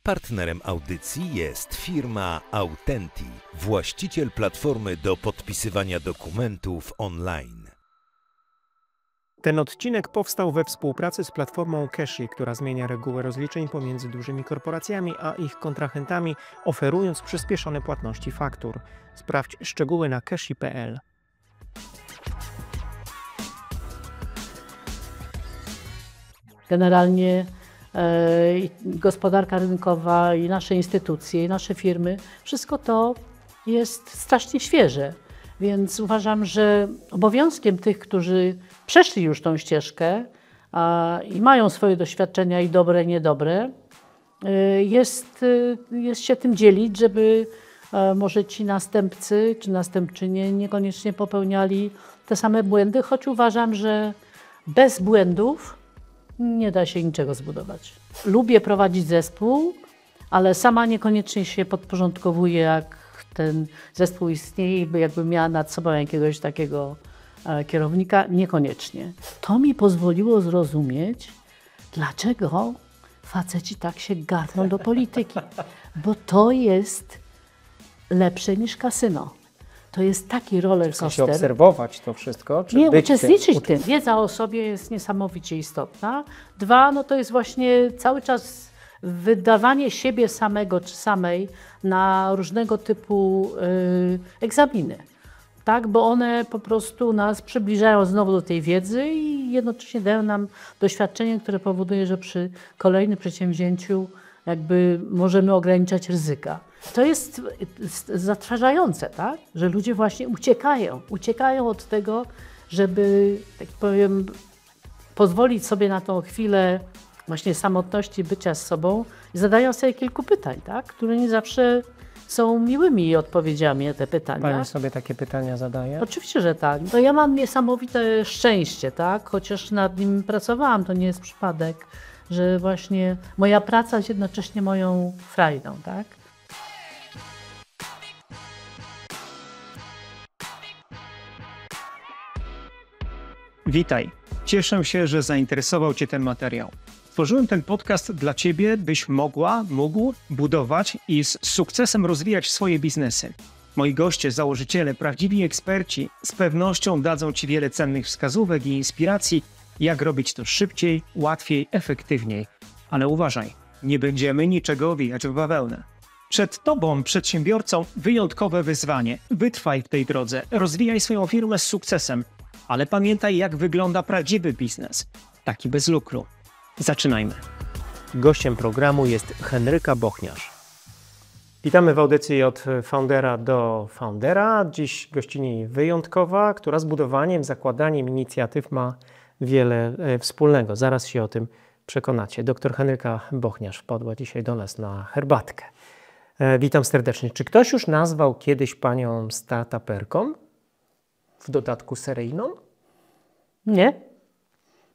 Partnerem audycji jest firma Autenti, właściciel platformy do podpisywania dokumentów online. Ten odcinek powstał we współpracy z platformą Cashy, która zmienia reguły rozliczeń pomiędzy dużymi korporacjami a ich kontrahentami, oferując przyspieszone płatności faktur. Sprawdź szczegóły na cashy.pl. Generalnie gospodarka rynkowa i nasze instytucje, i nasze firmy, wszystko to jest strasznie świeże. Więc uważam, że obowiązkiem tych, którzy przeszli już tą ścieżkę i mają swoje doświadczenia i dobre, i niedobre, jest się tym dzielić, żeby może ci następcy czy następczynie niekoniecznie popełniali te same błędy, choć uważam, że bez błędów nie da się niczego zbudować. Lubię prowadzić zespół, ale sama niekoniecznie się podporządkowuję, jak ten zespół istnieje, jakbym miała nad sobą jakiegoś takiego kierownika. Niekoniecznie. To mi pozwoliło zrozumieć, dlaczego faceci tak się garną do polityki. Bo to jest lepsze niż kasyno. To jest taki roller coaster. Chce się obserwować to wszystko? Czy nie, być uczestniczyć w tym. Wiedza o sobie jest niesamowicie istotna. Dwa, no to jest właśnie cały czas wydawanie siebie samego czy samej na różnego typu egzaminy. Tak, bo one po prostu nas przybliżają znowu do tej wiedzy i jednocześnie dają nam doświadczenie, które powoduje, że przy kolejnym przedsięwzięciu jakby możemy ograniczać ryzyka. To jest zatrważające, tak? Że ludzie właśnie uciekają od tego, żeby, tak powiem, pozwolić sobie na tą chwilę właśnie samotności, bycia z sobą i zadają sobie kilku pytań, tak? Które nie zawsze są miłymi odpowiedziami na te pytania. Pani sobie takie pytania zadaje? Oczywiście, że tak. No ja mam niesamowite szczęście, tak? Chociaż nad nim pracowałam, to nie jest przypadek, że właśnie moja praca jest jednocześnie moją frajdą, tak? Witaj. Cieszę się, że zainteresował Cię ten materiał. Stworzyłem ten podcast dla Ciebie, byś mógł budować i z sukcesem rozwijać swoje biznesy. Moi goście, założyciele, prawdziwi eksperci z pewnością dadzą Ci wiele cennych wskazówek i inspiracji, jak robić to szybciej, łatwiej, efektywniej. Ale uważaj, nie będziemy niczego owijać w bawełnę. Przed Tobą, przedsiębiorcą, wyjątkowe wyzwanie. Wytrwaj w tej drodze, rozwijaj swoją firmę z sukcesem. Ale pamiętaj, jak wygląda prawdziwy biznes, taki bez lukru. Zaczynajmy. Gościem programu jest Henryka Bochniarz. Witamy w audycji od foundera do foundera. Dziś gościni wyjątkowa, która z budowaniem, zakładaniem inicjatyw ma wiele wspólnego. Zaraz się o tym przekonacie. Doktor Henryka Bochniarz wpadła dzisiaj do nas na herbatkę. Witam serdecznie. Czy ktoś już nazwał kiedyś panią startuperką? W dodatku seryjną?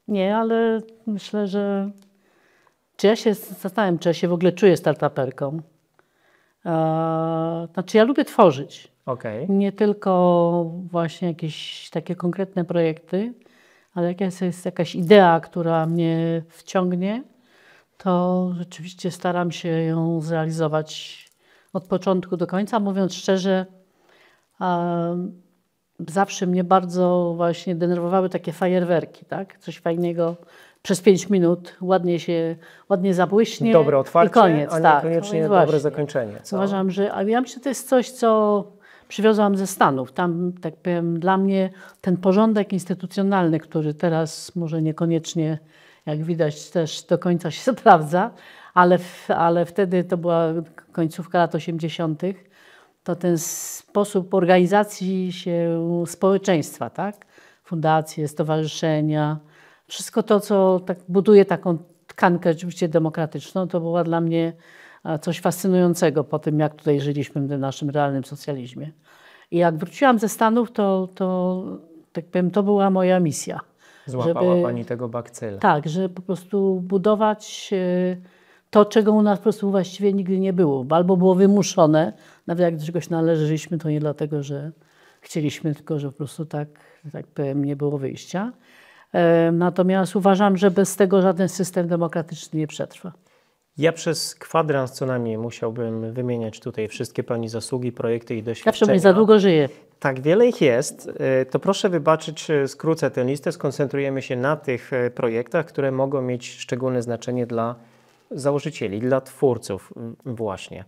Nie, ale myślę, że czy ja się zastanawiam, czy ja się w ogóle czuję startuperką. Znaczy ja lubię tworzyć. Okay. Nie tylko właśnie jakieś takie konkretne projekty, ale jak jest jakaś idea, która mnie wciągnie, to rzeczywiście staram się ją zrealizować od początku do końca. Mówiąc szczerze, zawsze mnie bardzo właśnie denerwowały takie fajerwerki, tak? Coś fajnego przez 5 minut ładnie zabłyśnie. Dobre otwarcie, i koniec, a tak. niekoniecznie dobre zakończenie. Co? Uważam, że ja myślę, że to jest coś, co przywiozłam ze Stanów. Tam, tak powiem, dla mnie ten porządek instytucjonalny, który teraz może niekoniecznie, jak widać, też do końca się sprawdza, ale wtedy to była końcówka lat 80., to ten sposób organizacji się społeczeństwa, tak? Fundacje, stowarzyszenia, wszystko to, co tak buduje taką tkankę rzeczywiście demokratyczną, to było dla mnie coś fascynującego po tym, jak tutaj żyliśmy w tym naszym realnym socjalizmie. I jak wróciłam ze Stanów, to tak powiem, to była moja misja. Złapała pani tego bakcyla. Tak, że po prostu budować to, czego u nas po prostu właściwie nigdy nie było. Albo było wymuszone, nawet jak do czegoś należeliśmy, to nie dlatego, że chcieliśmy, tylko że po prostu tak powiem, nie było wyjścia. Natomiast uważam, że bez tego żaden system demokratyczny nie przetrwa. Ja przez kwadrans co najmniej musiałbym wymieniać tutaj wszystkie Pani zasługi, projekty i doświadczenia. Zawsze mnie za długo żyje. Tak wiele ich jest, to proszę wybaczyć, skrócę tę listę, skoncentrujemy się na tych projektach, które mogą mieć szczególne znaczenie dla założycieli, dla twórców właśnie.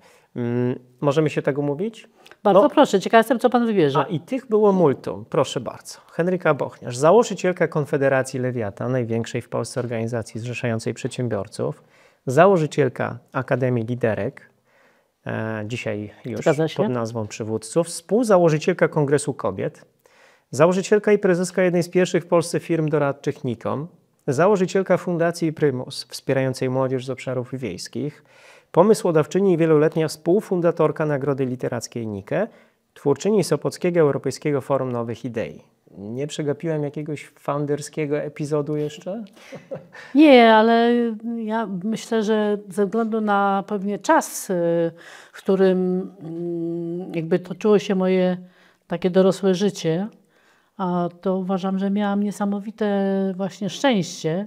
Możemy się tak umówić? Bardzo proszę, ciekaw jestem, co Pan wybierze. I tych było multum, proszę bardzo. Henryka Bochniarz, założycielka Konfederacji Lewiatan, największej w Polsce organizacji zrzeszającej przedsiębiorców, założycielka Akademii Liderek, dzisiaj już pod nazwą Przywódców, współzałożycielka Kongresu Kobiet, założycielka i prezeska jednej z pierwszych w Polsce firm doradczych Nikon, założycielka Fundacji Prymus, wspierającej młodzież z obszarów wiejskich, pomysłodawczyni i wieloletnia współfundatorka Nagrody Literackiej Nike, twórczyni Sopockiego Europejskiego Forum Nowych Idei. Nie przegapiłem jakiegoś founderskiego epizodu jeszcze? Nie, ale ja myślę, że ze względu na pewnie czas, w którym jakby toczyło się moje takie dorosłe życie, to uważam, że miałam niesamowite właśnie szczęście,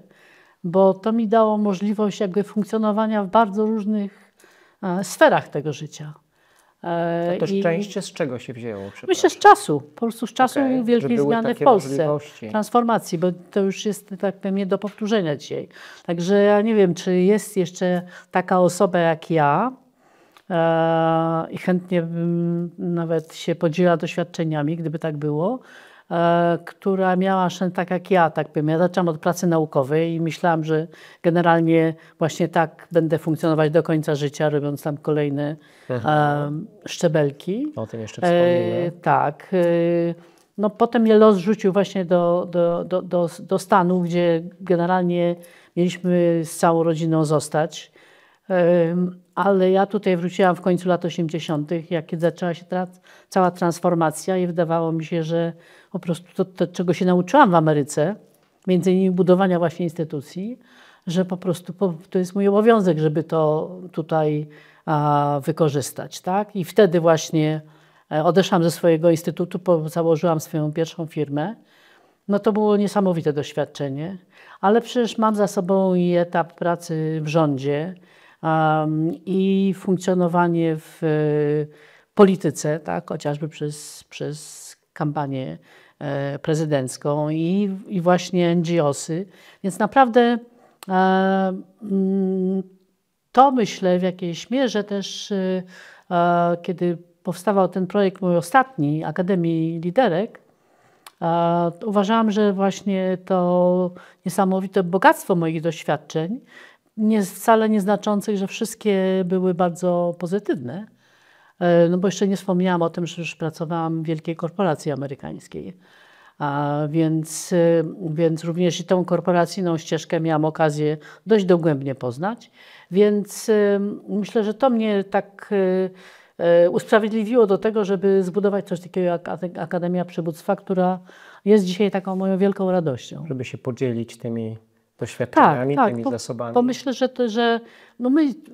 bo to mi dało możliwość jakby funkcjonowania w bardzo różnych sferach tego życia. To szczęście z czego się wzięło? Myślę z czasu, po prostu z czasu wielkiej zmiany w Polsce, transformacji, bo to już jest tak powiem nie do powtórzenia dzisiaj. Także ja nie wiem, czy jest jeszcze taka osoba jak ja i chętnie bym nawet się podzieliła doświadczeniami, gdyby tak było, która miała tak jak ja, tak powiem. Ja zaczęłam od pracy naukowej i myślałam, że generalnie właśnie tak będę funkcjonować do końca życia, robiąc tam kolejne szczebelki. O tym jeszcze wspomnimy. Tak. No, potem mnie los rzucił właśnie do Stanów, gdzie generalnie mieliśmy z całą rodziną zostać. Ale ja tutaj wróciłam w końcu lat 80., kiedy zaczęła się cała transformacja i wydawało mi się, że po prostu to, czego się nauczyłam w Ameryce, między innymi budowania właśnie instytucji, że po prostu to jest mój obowiązek, żeby to tutaj wykorzystać. Tak? I wtedy właśnie odeszłam ze swojego instytutu, założyłam swoją pierwszą firmę. No to było niesamowite doświadczenie, ale przecież mam za sobą i etap pracy w rządzie, i funkcjonowanie w polityce, tak, chociażby przez kampanię prezydencką i właśnie NGO-sy. Więc naprawdę to myślę w jakiejś mierze też, kiedy powstawał ten projekt mój ostatni, Akademii Liderek, uważałam, że właśnie to niesamowite bogactwo moich doświadczeń, wcale nieznaczących, że wszystkie były bardzo pozytywne. No bo jeszcze nie wspomniałam o tym, że już pracowałam w wielkiej korporacji amerykańskiej. Więc również i tą korporacyjną ścieżkę miałam okazję dość dogłębnie poznać. Więc myślę, że to mnie tak usprawiedliwiło do tego, żeby zbudować coś takiego jak Akademia Przywództwa, która jest dzisiaj taką moją wielką radością. Żeby się podzielić tymi doświadczeniami, tymi zasobami. Bo myślę, że no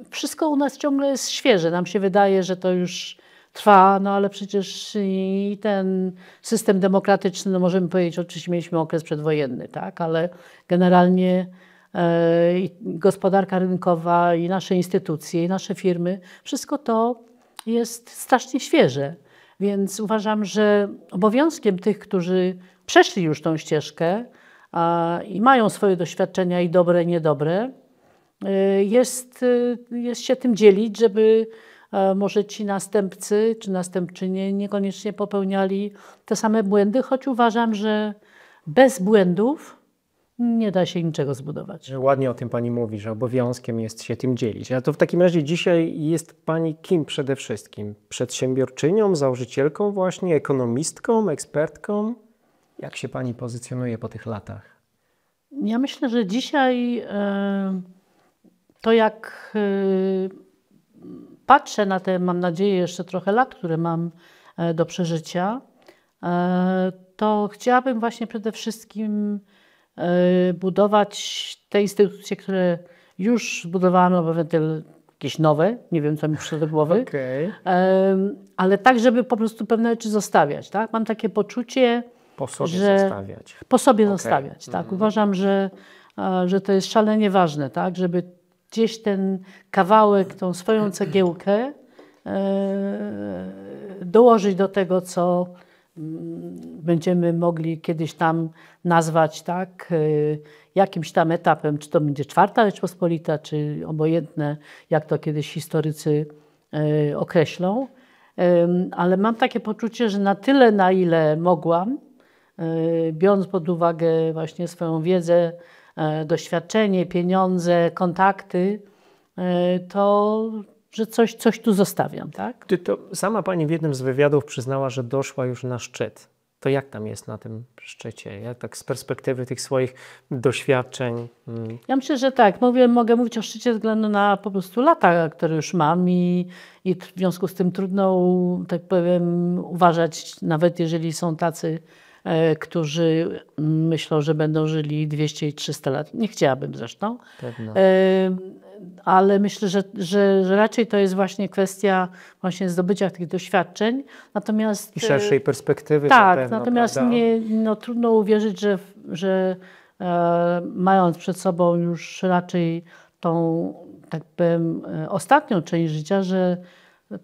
wszystko u nas ciągle jest świeże. Nam się wydaje, że to już trwa, no ale przecież i ten system demokratyczny, no możemy powiedzieć, oczywiście mieliśmy okres przedwojenny, tak, ale generalnie i gospodarka rynkowa i nasze instytucje, i nasze firmy, wszystko to jest strasznie świeże. Więc uważam, że obowiązkiem tych, którzy przeszli już tą ścieżkę, i mają swoje doświadczenia i dobre, i niedobre, jest się tym dzielić, żeby może ci następcy czy następczynie niekoniecznie popełniali te same błędy, choć uważam, że bez błędów nie da się niczego zbudować. Ładnie o tym Pani mówi, że obowiązkiem jest się tym dzielić. A to w takim razie dzisiaj jest Pani kim przede wszystkim? Przedsiębiorczynią, założycielką właśnie, ekonomistką, ekspertką? Jak się Pani pozycjonuje po tych latach? Ja myślę, że dzisiaj to jak patrzę na te, mam nadzieję, jeszcze trochę lat, które mam do przeżycia, to chciałabym właśnie przede wszystkim budować te instytucje, które już zbudowałam, ewentualnie jakieś nowe, nie wiem, co mi przyszło do głowy, ale tak, żeby po prostu pewne rzeczy zostawiać. Tak? Mam takie poczucie, po sobie zostawiać. Po sobie zostawiać, tak. Uważam, że to jest szalenie ważne, tak, żeby gdzieś ten kawałek, tą swoją cegiełkę dołożyć do tego, co będziemy mogli kiedyś tam nazwać, tak, jakimś tam etapem, czy to będzie Czwarta Rzeczpospolita, czy obojętne, jak to kiedyś historycy określą. Ale mam takie poczucie, że na tyle, na ile mogłam, biorąc pod uwagę właśnie swoją wiedzę, doświadczenie, pieniądze, kontakty, to że coś tu zostawiam, tak? To sama pani w jednym z wywiadów przyznała, że doszła już na szczyt. To jak tam jest na tym szczycie? Jak tak z perspektywy tych swoich doświadczeń? Ja myślę, że tak. Mogę mówić o szczycie ze względu na po prostu lata, które już mam i w związku z tym trudno, tak powiem, uważać, nawet jeżeli są tacy, którzy myślą, że będą żyli 200 i 300 lat. Nie chciałabym zresztą. Pewno. Ale myślę, że raczej to jest właśnie kwestia właśnie zdobycia tych doświadczeń. Natomiast I szerszej perspektywy. tak, pewno, natomiast trudno uwierzyć, że mając przed sobą już raczej tą, tak powiem, ostatnią część życia, że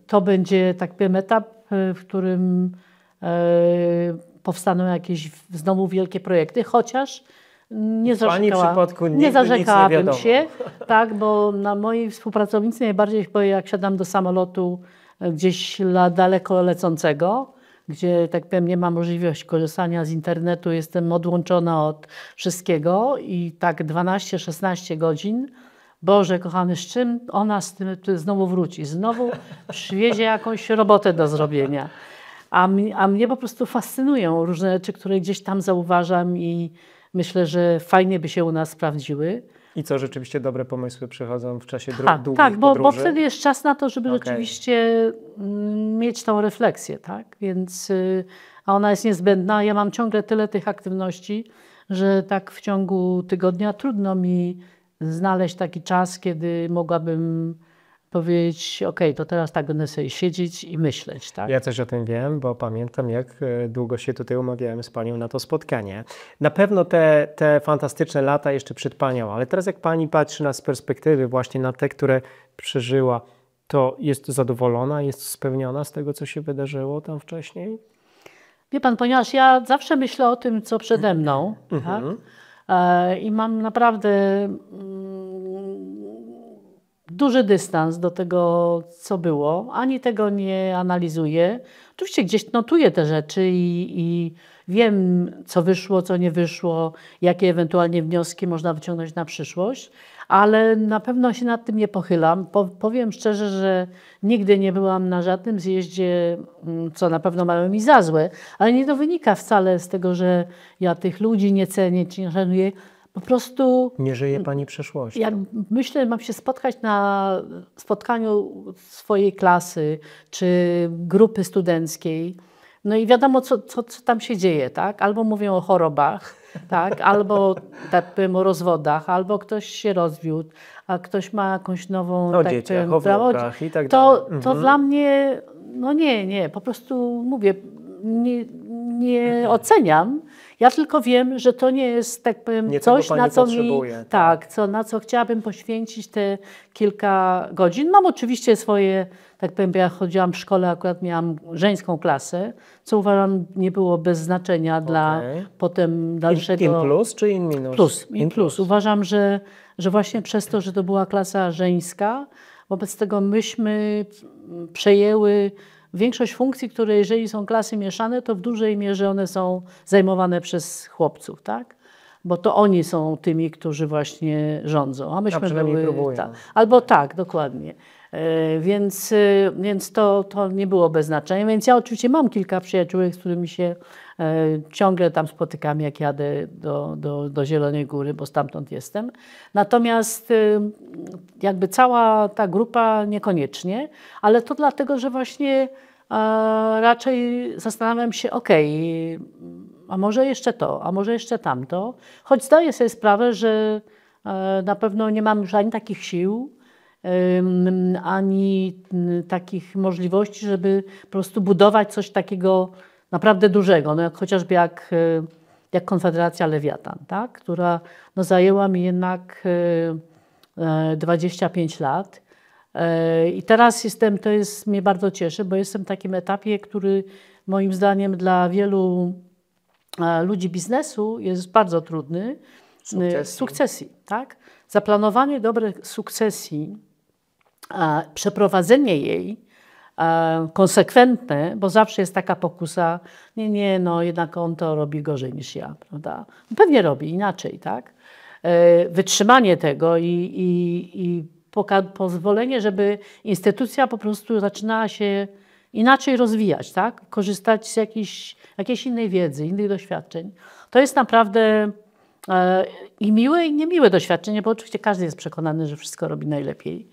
to będzie, tak powiem, etap, w którym powstaną jakieś znowu wielkie projekty, chociaż nie zarzekałabym się, tak, bo na moi współpracownicy najbardziej boję, jak siadam do samolotu gdzieś daleko lecącego, gdzie, tak powiem, nie ma możliwości korzystania z internetu, jestem odłączona od wszystkiego i tak 12-16 godzin. Boże kochany, z czym ona z tym znowu wróci? Znowu przywiezie jakąś robotę do zrobienia. A mnie po prostu fascynują różne rzeczy, które gdzieś tam zauważam i myślę, że fajnie by się u nas sprawdziły. I co, rzeczywiście dobre pomysły przychodzą w czasie długich tak, podróży? bo wtedy jest czas na to, żeby rzeczywiście mieć tą refleksję, tak? Więc, a ona jest niezbędna. Ja mam ciągle tyle tych aktywności, że tak w ciągu tygodnia trudno mi znaleźć taki czas, kiedy mogłabym powiedzieć, to teraz tak będę sobie siedzieć i myśleć. Tak? Ja coś o tym wiem, bo pamiętam, jak długo się tutaj umawiałem z panią na to spotkanie. Na pewno te fantastyczne lata jeszcze przed panią, ale teraz jak pani patrzy z perspektywy właśnie na te, które przeżyła, to jest zadowolona, jest spełniona z tego, co się wydarzyło tam wcześniej? Wie pan, ponieważ ja zawsze myślę o tym, co przede mną, tak? I mam naprawdę duży dystans do tego, co było. Ani tego nie analizuję. Oczywiście gdzieś notuję te rzeczy i wiem, co wyszło, co nie wyszło, jakie ewentualnie wnioski można wyciągnąć na przyszłość, ale na pewno się nad tym nie pochylam. Powiem szczerze, że nigdy nie byłam na żadnym zjeździe, co na pewno mają mi za złe, ale nie to wynika wcale z tego, że ja tych ludzi nie cenię czy nie szanuję. Po prostu nie żyje pani przeszłością. Jak myślę, mam się spotkać na spotkaniu swojej klasy czy grupy studenckiej, no i wiadomo, co tam się dzieje, tak? Albo mówią o chorobach, tak? Albo tak powiem, o rozwodach, albo ktoś się rozwiódł, a ktoś ma jakąś nową... O tak dzieciach, powiem, o wnukach i tak dalej. To dla mnie, no nie, po prostu mówię, nie oceniam. Ja tylko wiem, że to nie jest, tak powiem, coś, na co na co chciałabym poświęcić te kilka godzin. Mam oczywiście swoje, tak powiem, ja chodziłam w szkole, akurat miałam żeńską klasę, co uważam nie było bez znaczenia dla potem dalszego... In plus czy in minus? Plus. Uważam, że właśnie przez to, że to była klasa żeńska, wobec tego myśmy przejęły większość funkcji, które jeżeli są klasy mieszane, to w dużej mierze one są zajmowane przez chłopców, tak? Bo to oni są tymi, którzy właśnie rządzą. A myśmy próbują. Albo tak, dokładnie. Więc to nie było bez znaczenia. Więc ja oczywiście mam kilka przyjaciółek, z którymi się ciągle tam spotykam, jak jadę do Zielonej Góry, bo stamtąd jestem. Natomiast jakby cała ta grupa niekoniecznie, ale to dlatego, że właśnie raczej zastanawiam się, a może jeszcze to, a może jeszcze tamto, choć zdaję sobie sprawę, że na pewno nie mam już ani takich sił, ani takich możliwości, żeby po prostu budować coś takiego naprawdę dużego, no chociażby jak Konfederacja Lewiatan, tak? Która zajęła mi jednak 25 lat. I teraz mnie bardzo cieszy, bo jestem w takim etapie, który moim zdaniem dla wielu ludzi biznesu jest bardzo trudny. Sukcesji, tak? Zaplanowanie dobrej sukcesji, przeprowadzenie jej konsekwentne, bo zawsze jest taka pokusa, no jednak on to robi gorzej niż ja, prawda? Pewnie robi inaczej, tak? Wytrzymanie tego i pozwolenie, żeby instytucja po prostu zaczynała się inaczej rozwijać, tak? Korzystać z jakiejś innej wiedzy, innych doświadczeń. To jest naprawdę i miłe, i niemiłe doświadczenie, bo oczywiście każdy jest przekonany, że wszystko robi najlepiej.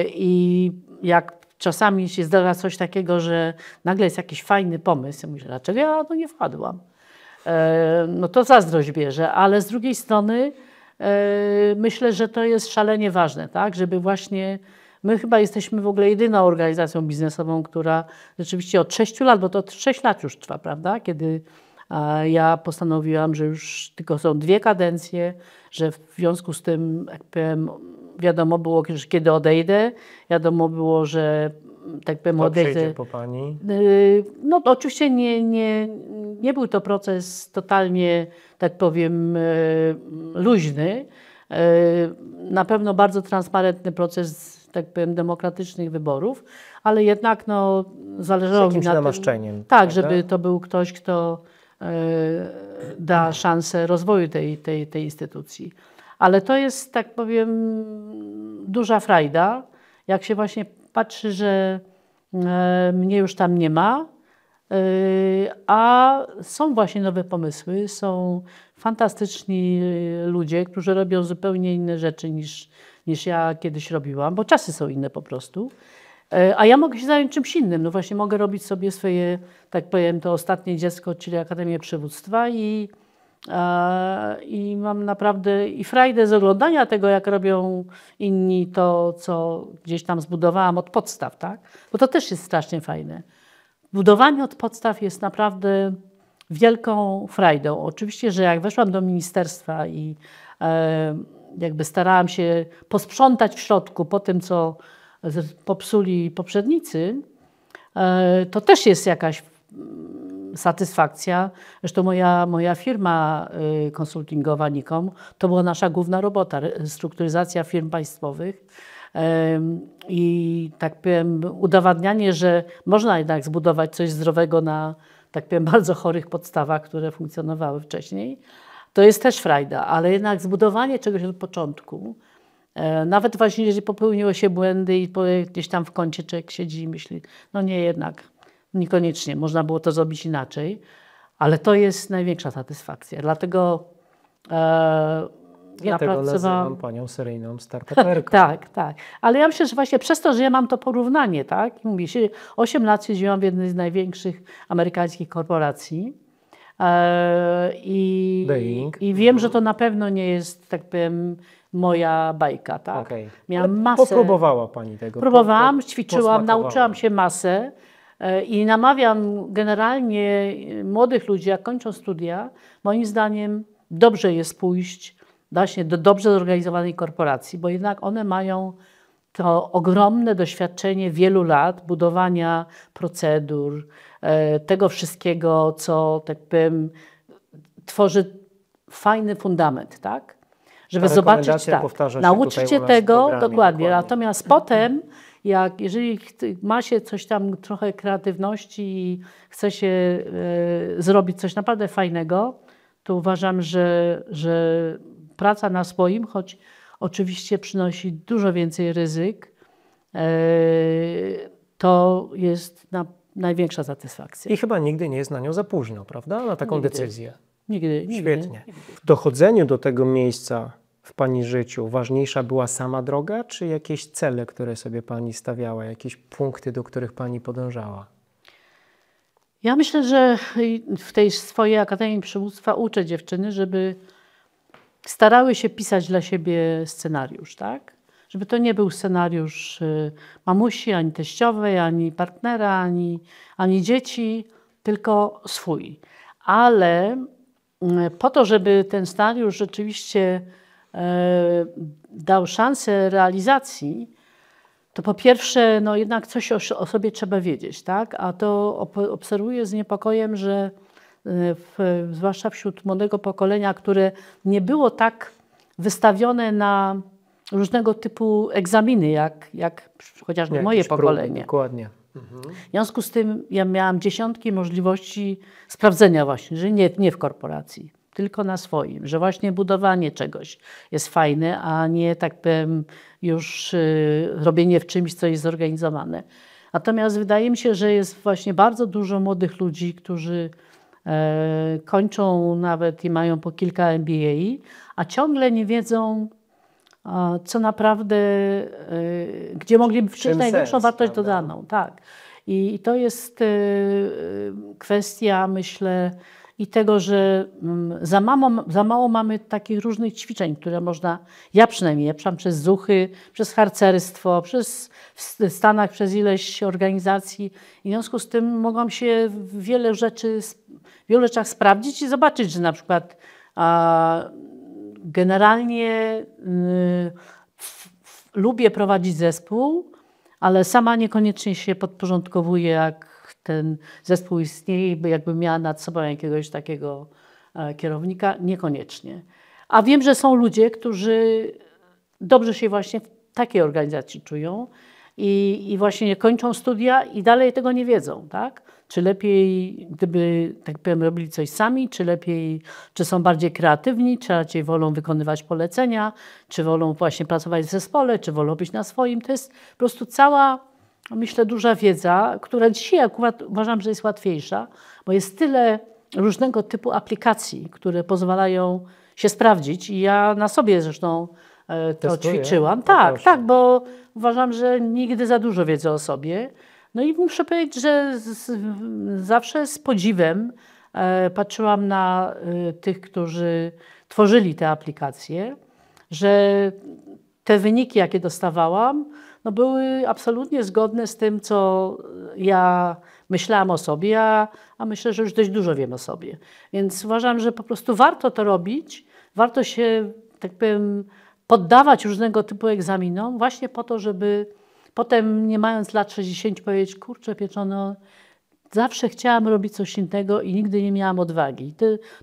I jak czasami się zdarza coś takiego, że nagle jest jakiś fajny pomysł, ja myślę, dlaczego ja to nie wpadłam? No to zazdrość bierze, ale z drugiej strony myślę, że to jest szalenie ważne, tak? Żeby właśnie, my chyba jesteśmy w ogóle jedyną organizacją biznesową, która rzeczywiście od 6 lat, bo to 6 lat już trwa, prawda? Kiedy ja postanowiłam, że już tylko są 2 kadencje, że w związku z tym, jak powiem, wiadomo było, że kiedy odejdę, wiadomo było, że tak powiem odejdę. Po pani? No to oczywiście nie był to proces totalnie, tak powiem, luźny. Na pewno bardzo transparentny proces, tak powiem, demokratycznych wyborów, ale jednak no, zależało mi na namaszczeniem. Tak, prawda? Żeby to był ktoś, kto da szansę rozwoju tej instytucji. Ale to jest, tak powiem, duża frajda, jak się właśnie patrzy, że mnie już tam nie ma, a są właśnie nowe pomysły, są fantastyczni ludzie, którzy robią zupełnie inne rzeczy niż ja kiedyś robiłam, bo czasy są inne po prostu. A ja mogę się zająć czymś innym. No właśnie mogę robić sobie swoje, tak powiem, to ostatnie dziecko, czyli Akademię Przywództwa i mam naprawdę i frajdę z oglądania tego, jak robią inni to, co gdzieś tam zbudowałam od podstaw, tak? Bo to też jest strasznie fajne. Budowanie od podstaw jest naprawdę wielką frajdą. Oczywiście, że jak weszłam do ministerstwa i jakby starałam się posprzątać w środku po tym, co popsuli poprzednicy, to też jest jakaś satysfakcja. Zresztą moja firma konsultingowa Nikom to była nasza główna robota, restrukturyzacja firm państwowych i tak powiem udowadnianie, że można jednak zbudować coś zdrowego na tak powiem bardzo chorych podstawach, które funkcjonowały wcześniej. To jest też frajda, ale jednak zbudowanie czegoś od początku, nawet właśnie jeżeli popełniło się błędy i gdzieś tam w kącie człowiek siedzi i myśli, no nie jednak, niekoniecznie, można było to zrobić inaczej, ale to jest największa satysfakcja. Dlatego ja nazywam panią seryjną startuperką. Tak. Ale ja myślę, że właśnie przez to, że ja mam to porównanie, tak? Mówię, 8 lat siedziałam w jednej z największych amerykańskich korporacji i wiem, że to na pewno nie jest, tak powiem, moja bajka, tak? Okay. Miałam masę. Popróbowała pani tego? Próbowałam, ćwiczyłam, nauczyłam się masę i namawiam generalnie młodych ludzi, jak kończą studia, moim zdaniem dobrze jest pójść właśnie do dobrze zorganizowanej korporacji, bo jednak one mają to ogromne doświadczenie wielu lat budowania procedur, tego wszystkiego, co tak powiem, tworzy fajny fundament, tak? Żeby zobaczyć, tak, nauczyć się tego dokładnie. Natomiast potem, jeżeli ma się coś tam, trochę kreatywności i chce się zrobić coś naprawdę fajnego, to uważam, że praca na swoim, choć oczywiście przynosi dużo więcej ryzyk, to jest największa satysfakcja. I chyba nigdy nie jest na nią za późno, prawda? Na taką decyzję. Nigdy. Świetnie. W dochodzeniu do tego miejsca w pani życiu ważniejsza była sama droga, czy jakieś cele, które sobie pani stawiała, jakieś punkty, do których pani podążała? Ja myślę, że w tej swojej Akademii Przywództwa uczę dziewczyny, żeby starały się pisać dla siebie scenariusz, tak? Żeby to nie był scenariusz mamusi, ani teściowej, ani partnera, ani dzieci, tylko swój. Ale po to, żeby ten scenariusz rzeczywiście dał szansę realizacji, to po pierwsze, no jednak coś o sobie trzeba wiedzieć, tak? A to obserwuję z niepokojem, że zwłaszcza wśród młodego pokolenia, które nie było tak wystawione na różnego typu egzaminy, jak chociażby moje pokolenie. Dokładnie. W związku z tym ja miałam dziesiątki możliwości sprawdzenia właśnie, że nie w korporacji, tylko na swoim, że właśnie budowanie czegoś jest fajne, a nie tak powiem już robienie w czymś, co jest zorganizowane. Natomiast wydaje mi się, że jest właśnie bardzo dużo młodych ludzi, którzy kończą nawet i mają po kilka MBA, a ciągle nie wiedzą, co naprawdę, gdzie mogliby wcześniej największą wartość dodaną. Tak. I to jest kwestia, myślę, i tego, że za mało mamy takich różnych ćwiczeń, które można, ja przynajmniej, przez zuchy, przez harcerstwo, w Stanach przez ileś organizacji. I w związku z tym mogłam się w wielu rzeczach sprawdzić i zobaczyć, że na przykład generalnie lubię prowadzić zespół, ale sama niekoniecznie się podporządkowuję, jak ten zespół istnieje, jakby miała nad sobą jakiegoś takiego kierownika, niekoniecznie. A wiem, że są ludzie, którzy dobrze się właśnie w takiej organizacji czują i właśnie kończą studia i dalej tego nie wiedzą, tak? Czy lepiej, gdyby, tak powiem, robili coś sami, czy są bardziej kreatywni, czy raczej wolą wykonywać polecenia, czy wolą właśnie pracować w zespole, czy wolą być na swoim. To jest po prostu cała, myślę, duża wiedza, która dzisiaj akurat uważam, że jest łatwiejsza, bo jest tyle różnego typu aplikacji, które pozwalają się sprawdzić i ja na sobie zresztą to ćwiczyłam. Tak, bo uważam, że nigdy za dużo wiedzy o sobie. No i muszę powiedzieć, że zawsze z podziwem patrzyłam na tych, którzy tworzyli te aplikacje, że te wyniki, jakie dostawałam, no były absolutnie zgodne z tym, co ja myślałam o sobie, a myślę, że już dość dużo wiem o sobie. Więc uważam, że po prostu warto to robić, warto się, tak powiem, poddawać różnego typu egzaminom właśnie po to, żeby potem, nie mając lat 60, powiedzieć, kurczę pieczono, zawsze chciałam robić coś innego i nigdy nie miałam odwagi.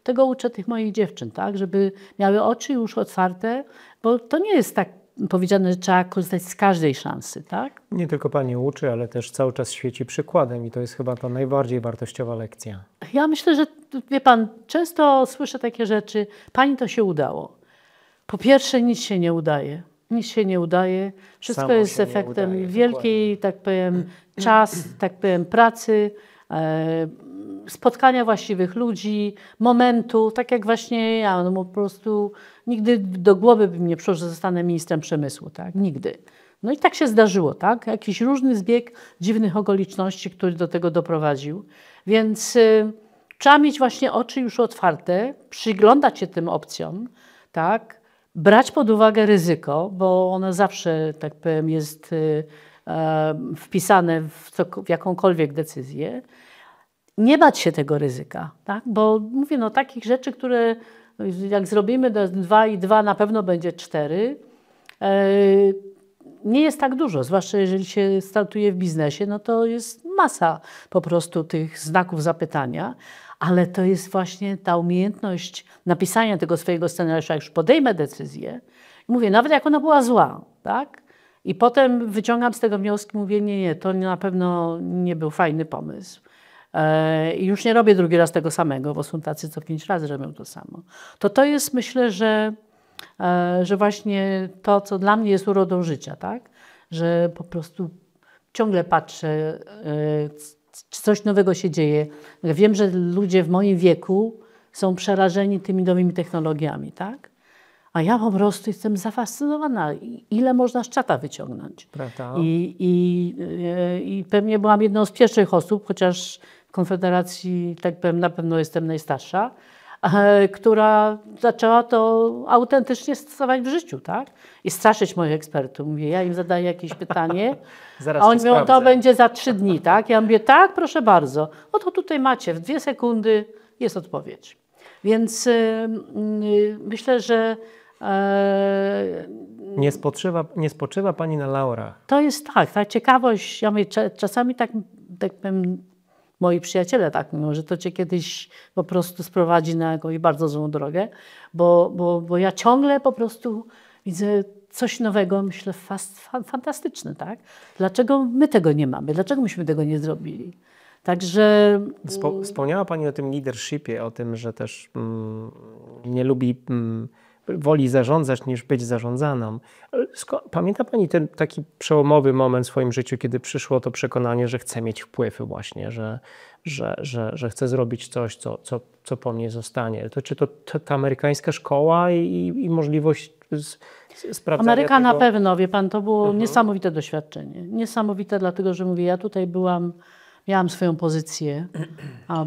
Tego uczę tych moich dziewczyn, tak, żeby miały oczy już otwarte, bo to nie jest tak powiedziane, że trzeba korzystać z każdej szansy, tak? Nie tylko Pani uczy, ale też cały czas świeci przykładem i to jest chyba ta najbardziej wartościowa lekcja. Ja myślę, że wie Pan, często słyszę takie rzeczy, Pani to się udało. Po pierwsze, nic się nie udaje. Nic się nie udaje. Wszystko jest efektem wielkiej, tak powiem, pracy, spotkania właściwych ludzi, momentu, tak jak właśnie ja, no po prostu nigdy do głowy by mi nie przyszło, że zostanę ministrem przemysłu, tak? Nigdy. No i tak się zdarzyło, tak? Jakiś różny zbieg dziwnych okoliczności, który do tego doprowadził. Więc trzeba mieć właśnie oczy już otwarte, przyglądać się tym opcjom, tak? Brać pod uwagę ryzyko, bo ono zawsze, tak powiem, jest wpisane w jakąkolwiek decyzję. Nie bać się tego ryzyka, tak? Bo mówię, no takich rzeczy, które jak zrobimy 2 i 2 na pewno będzie 4, nie jest tak dużo, zwłaszcza jeżeli się startuje w biznesie, no to jest masa po prostu tych znaków zapytania, ale to jest właśnie ta umiejętność napisania tego swojego scenariusza, jak już podejmę decyzję, mówię, nawet jak ona była zła, tak? I potem wyciągam z tego wnioski, mówię, nie, to na pewno nie był fajny pomysł. I już nie robię drugi raz tego samego, bo są tacy, co 5 razy robią to samo. To jest, myślę, że właśnie to, co dla mnie jest urodą życia, tak? Że po prostu ciągle patrzę, czy coś nowego się dzieje. Wiem, że ludzie w moim wieku są przerażeni tymi nowymi technologiami, tak? A ja po prostu jestem zafascynowana, ile można z czata wyciągnąć. Prawda? I pewnie byłam jedną z pierwszych osób, chociaż w Konfederacji, tak powiem, na pewno jestem najstarsza, która zaczęła to autentycznie stosować w życiu, tak? I straszyć moich ekspertów. Mówię, ja im zadaję jakieś pytanie, Zaraz a oni mówią, to będzie za 3 dni, tak? Ja mówię, tak, proszę bardzo. Oto tutaj macie, w 2 sekundy jest odpowiedź. Więc myślę, że Nie spoczywa Pani na laurach. To jest tak, ta ciekawość, ja mówię, czasami tak powiem, moi przyjaciele tak mówią, że to cię kiedyś po prostu sprowadzi na jakąś bardzo złą drogę, bo ja ciągle po prostu widzę coś nowego, myślę, fantastyczne, tak? Dlaczego my tego nie mamy? Dlaczego myśmy tego nie zrobili? Także... Wspomniała Pani o tym leadershipie, o tym, że też nie lubi, woli zarządzać niż być zarządzaną. Pamięta Pani ten taki przełomowy moment w swoim życiu, kiedy przyszło to przekonanie, że chce mieć wpływ właśnie, że chce zrobić coś, co po mnie zostanie? Czy to ta amerykańska szkoła i możliwość sprawdzania Ameryka tego? na pewno, wie Pan, to było niesamowite doświadczenie. Niesamowite, dlatego że mówię, ja tutaj miałam swoją pozycję,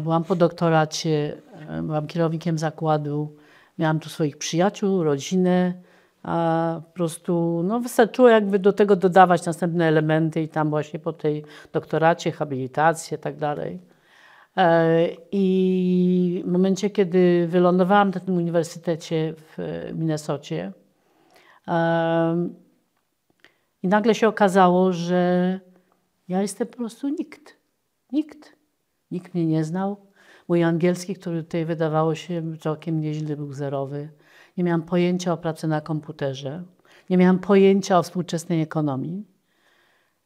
byłam po doktoracie, byłam kierownikiem zakładu, miałam tu swoich przyjaciół, rodzinę, a po prostu wystarczyło jakby do tego dodawać następne elementy i tam właśnie po tej doktoracie, habilitację i tak dalej. I w momencie, kiedy wylądowałam na tym uniwersytecie w Minnesocie i nagle się okazało, że ja jestem po prostu nikt. Nikt mnie nie znał. Mój angielski, który tutaj wydawało się całkiem nieźle, był zerowy. Nie miałam pojęcia o pracy na komputerze. Nie miałam pojęcia o współczesnej ekonomii.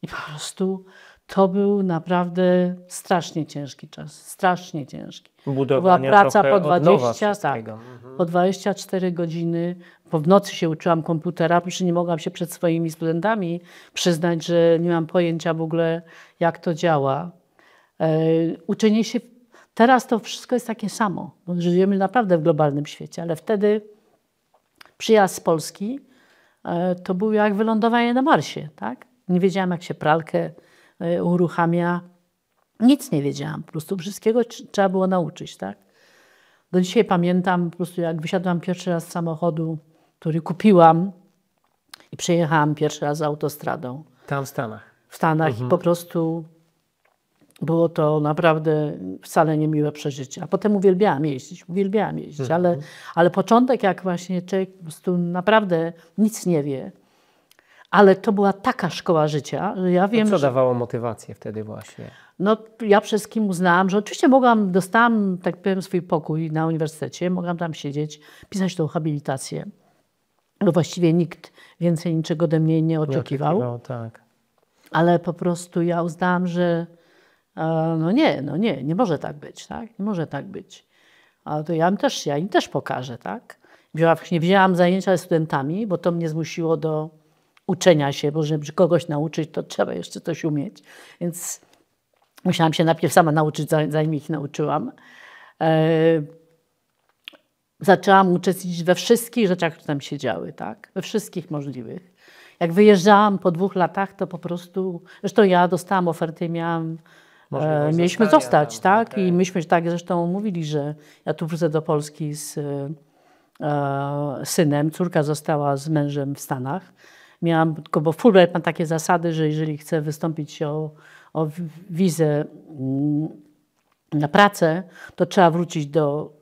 I po prostu to był naprawdę strasznie ciężki czas. Strasznie ciężki. To była praca po 24 godziny. W nocy się uczyłam komputera, przecież nie mogłam się przed swoimi studentami przyznać, że nie mam pojęcia w ogóle, jak to działa. Uczenie się, teraz to wszystko jest takie samo, bo żyjemy naprawdę w globalnym świecie, ale wtedy przyjazd z Polski to był jak wylądowanie na Marsie, tak? Nie wiedziałam, jak się pralkę uruchamia, nic nie wiedziałam, po prostu wszystkiego trzeba było nauczyć, tak? Do dzisiaj pamiętam po prostu, jak wysiadłam pierwszy raz z samochodu, który kupiłam i przejechałam pierwszy raz autostradą. Tam w Stanach. W Stanach i po prostu było to naprawdę wcale niemiłe przeżycie. A potem uwielbiałam jeździć, ale początek, jak właśnie człowiek po prostu naprawdę nic nie wie, ale to była taka szkoła życia, że ja wiem, co dawało motywację wtedy właśnie? Ja przede wszystkim uznałam, że oczywiście dostałam, tak powiem, swój pokój na uniwersytecie, mogłam tam siedzieć, pisać tą habilitację, bo właściwie nikt więcej niczego ode mnie nie oczekiwał. Tak. Ale po prostu ja uznałam, że nie może tak być, tak? Nie może tak być. Ale to ja im też pokażę, tak? Wzięłam zajęcia ze studentami, bo to mnie zmusiło do uczenia się, bo żeby kogoś nauczyć, to trzeba jeszcze coś umieć. Więc musiałam się najpierw sama nauczyć, zanim ich nauczyłam. Zaczęłam uczestniczyć we wszystkich rzeczach, które tam się działy, tak? We wszystkich możliwych. Jak wyjeżdżałam po 2 latach, to po prostu... Zresztą ja dostałam ofertę i mieliśmy zostać, tak? Okay. I myśmy tak zresztą mówili, że ja tu wrócę do Polski z synem. Córka została z mężem w Stanach. Miałam, bo Fulbright ma takie zasady, że jeżeli chcę wystąpić o wizę na pracę, to trzeba wrócić do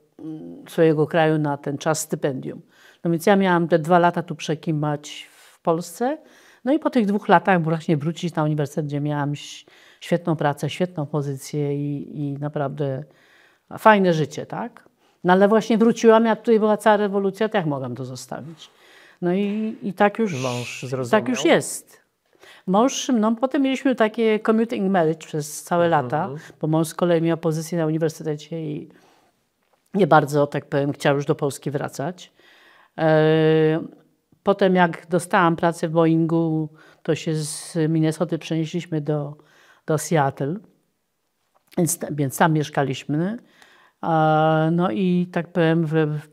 swojego kraju na ten czas stypendium. No więc ja miałam te 2 lata tu przekimać w Polsce, no i po tych 2 latach właśnie wrócić na uniwersytet, gdzie miałam świetną pracę, świetną pozycję i naprawdę fajne życie, tak? No ale właśnie wróciłam, jak tutaj była cała rewolucja, to jak mogłam to zostawić? No i tak już, mąż zrozumiał? Tak już jest. Mąż, potem mieliśmy takie commuting marriage przez całe lata, bo mąż z kolei miał pozycję na uniwersytecie i nie bardzo, tak powiem, chciał już do Polski wracać. Potem jak dostałam pracę w Boeingu, to się z Minnesoty przenieśliśmy do Seattle, więc tam mieszkaliśmy. No i tak powiem,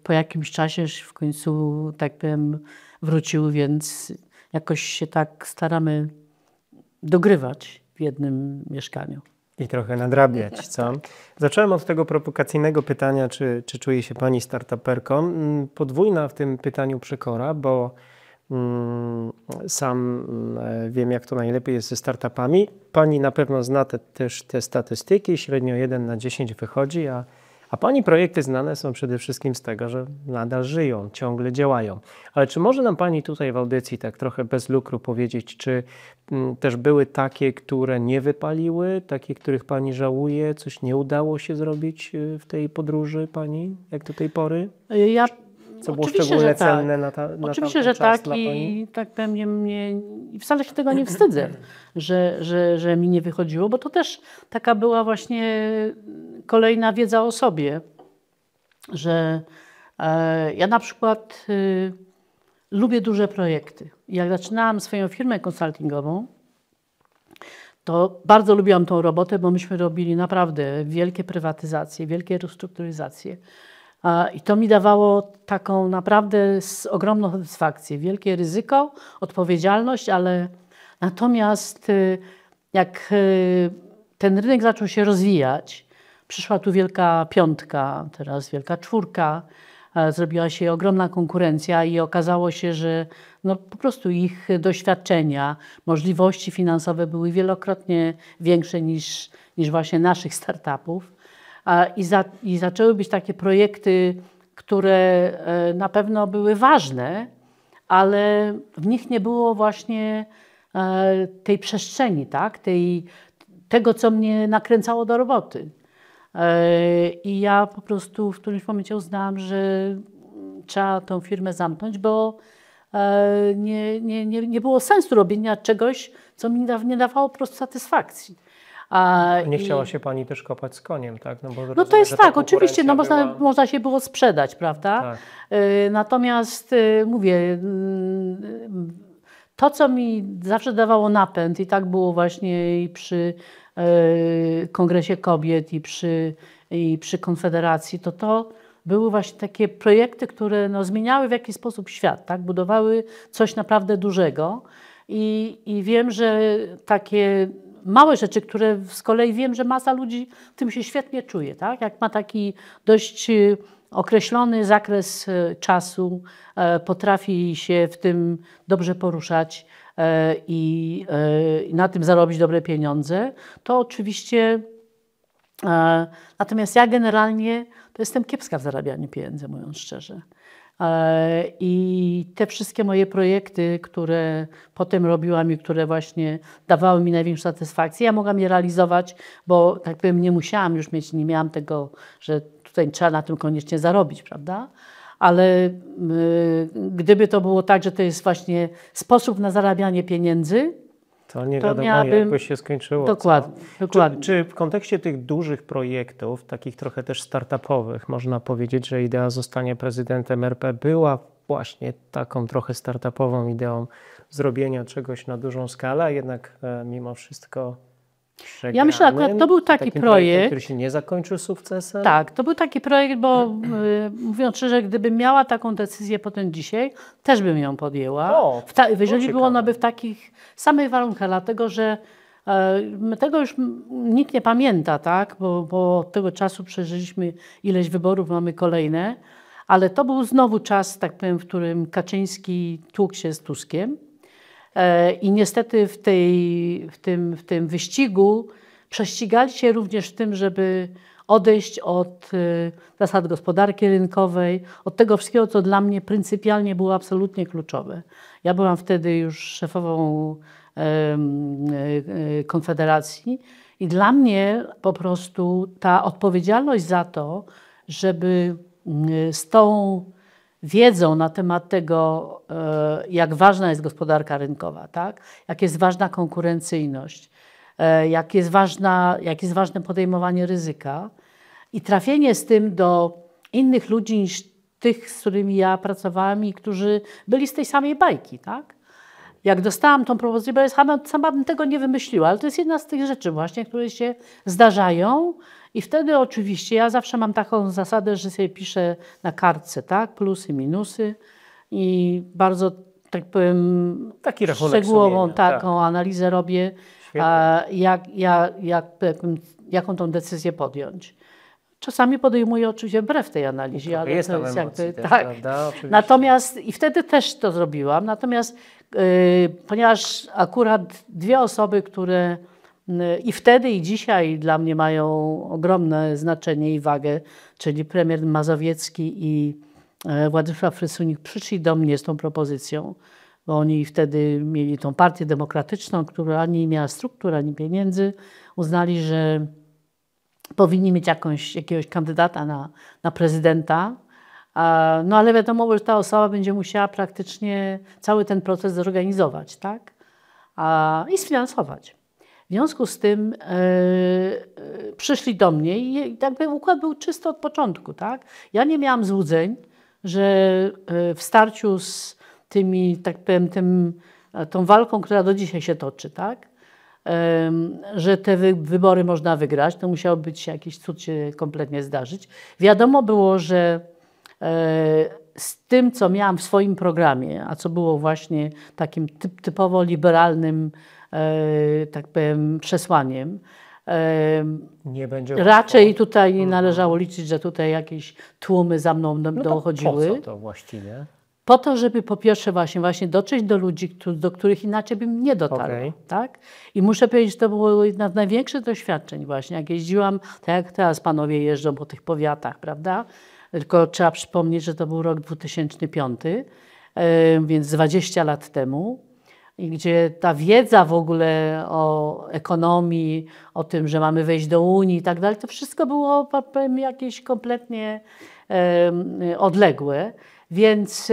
po jakimś czasie w końcu, tak powiem, wrócił, więc jakoś się tak staramy dogrywać w jednym mieszkaniu. I trochę nadrabiać, co? Zacząłem od tego prowokacyjnego pytania, czy czuje się Pani startuperką. Podwójna w tym pytaniu przekora, bo sam wiem, jak to najlepiej jest ze startupami. Pani na pewno zna też te statystyki, średnio 1 na 10 wychodzi, A Pani projekty znane są przede wszystkim z tego, że nadal żyją, ciągle działają. Ale czy może nam Pani tutaj w audycji tak trochę bez lukru powiedzieć, czy też były takie, które nie wypaliły, takie, których Pani żałuje, coś nie udało się zrobić w tej podróży Pani, jak do tej pory? Co było szczególnie cenne na Oczywiście, że tak i tak pewnie wcale się tego nie wstydzę, że mi nie wychodziło, bo to też taka była właśnie kolejna wiedza o sobie, że ja na przykład lubię duże projekty. Jak zaczynałam swoją firmę konsultingową, to bardzo lubiłam tą robotę, bo myśmy robili naprawdę wielkie prywatyzacje, wielkie restrukturyzacje. I to mi dawało taką naprawdę ogromną satysfakcję. Wielkie ryzyko, odpowiedzialność, ale natomiast jak ten rynek zaczął się rozwijać, przyszła tu wielka piątka, teraz wielka czwórka, zrobiła się ogromna konkurencja i okazało się, że no po prostu ich doświadczenia, możliwości finansowe były wielokrotnie większe niż właśnie naszych startupów. I zaczęły być takie projekty, które na pewno były ważne, ale w nich nie było właśnie tej przestrzeni, tak? Tego, co mnie nakręcało do roboty. I ja po prostu w którymś momencie uznałam, że trzeba tą firmę zamknąć, bo nie było sensu robienia czegoś, co mi nie dawało po prostu satysfakcji. Nie chciała się Pani też kopać z koniem, tak? No rozumiem, to jest tak, oczywiście, no była... można się było sprzedać, prawda? Tak. Natomiast mówię, to co mi zawsze dawało napęd i tak było właśnie i przy Kongresie Kobiet i przy Konfederacji, to były właśnie takie projekty, które no, zmieniały w jakiś sposób świat, tak? Budowały coś naprawdę dużego i wiem, że takie małe rzeczy, które z kolei wiem, że masa ludzi w tym się świetnie czuje, tak? Jak ma taki dość określony zakres czasu, potrafi się w tym dobrze poruszać i na tym zarobić dobre pieniądze, to oczywiście. Natomiast ja generalnie to jestem kiepska w zarabianiu pieniędzy, mówiąc szczerze. I te wszystkie moje projekty, które potem robiłam i które właśnie dawały mi największą satysfakcję, ja mogłam je realizować, bo tak powiem, nie musiałam już mieć, nie miałam tego, że tutaj trzeba na tym koniecznie zarobić, prawda? Ale gdyby to było tak, że to jest właśnie sposób na zarabianie pieniędzy, to nie wiadomo, jakby się skończyło. Dokładnie. Czy w kontekście tych dużych projektów, takich trochę też startupowych, można powiedzieć, że idea zostania prezydentem RP była właśnie taką trochę startupową ideą zrobienia czegoś na dużą skalę, a jednak mimo wszystko przegranym? Ja myślę, że akurat to był taki projekt, który się nie zakończył sukcesem? Tak, to był taki projekt, bo mówiąc szczerze, gdybym miała taką decyzję potem dzisiaj, też bym ją podjęła. Jeżeli było ona by w takich samych warunkach, dlatego że tego już nikt nie pamięta, tak? Bo od tego czasu przeżyliśmy ileś wyborów, mamy kolejne, ale to był znowu czas, tak powiem, w którym Kaczyński tłukł się z Tuskiem. I niestety w tym wyścigu prześcigali się również w tym, żeby odejść od zasad gospodarki rynkowej, od tego wszystkiego, co dla mnie pryncypialnie było absolutnie kluczowe. Ja byłam wtedy już szefową Konfederacji i dla mnie po prostu ta odpowiedzialność za to, żeby z tą wiedzą na temat tego, jak ważna jest gospodarka rynkowa, tak? Jak jest ważna konkurencyjność, jak jest ważne podejmowanie ryzyka i trafienie z tym do innych ludzi niż tych, z którymi ja pracowałam i którzy byli z tej samej bajki, tak? Jak dostałam tą propozycję, bo sama bym tego nie wymyśliła, ale to jest jedna z tych rzeczy właśnie, które się zdarzają i wtedy oczywiście ja zawsze mam taką zasadę, że sobie piszę na kartce, tak, plusy, minusy i bardzo, tak powiem, szczegółową taką analizę robię, jaką tą decyzję podjąć. Czasami podejmuję oczywiście wbrew tej analizie, ale jest to jest emocji, jakby też, tak. Prawda? Natomiast i wtedy też to zrobiłam. Natomiast ponieważ akurat dwie osoby, które i wtedy i dzisiaj dla mnie mają ogromne znaczenie i wagę, czyli premier Mazowiecki i Władysław Frasyniuk przyszli do mnie z tą propozycją, bo oni wtedy mieli tą partię demokratyczną, która ani nie miała struktur, ani pieniędzy. Uznali, że powinni mieć jakiegoś kandydata na prezydenta. No ale wiadomo, że ta osoba będzie musiała praktycznie cały ten proces zorganizować, tak? I sfinansować. W związku z tym przyszli do mnie i jakby układ był czysty od początku, tak? Ja nie miałam złudzeń, że w starciu z tymi, tak powiem, tą walką, która do dzisiaj się toczy, tak? Że te wybory można wygrać, to musiało być jakiś cud się kompletnie zdarzyć. Wiadomo było, że z tym, co miałam w swoim programie, a co było właśnie takim typowo liberalnym, tak powiem, przesłaniem, nie będzie raczej tutaj nie należało liczyć, że tutaj jakieś tłumy za mną dochodziły. Po co to właściwie? Po to, żeby po pierwsze właśnie dotrzeć do ludzi, do których inaczej bym nie dotarła. Tak? I muszę powiedzieć, że to było jedna z największych doświadczeń właśnie, jak jeździłam, tak jak teraz panowie jeżdżą po tych powiatach, prawda? Tylko trzeba przypomnieć, że to był rok 2005, więc 20 lat temu, i gdzie ta wiedza w ogóle o ekonomii, o tym, że mamy wejść do Unii i tak dalej, to wszystko było, powiem, jakieś kompletnie odległe. Więc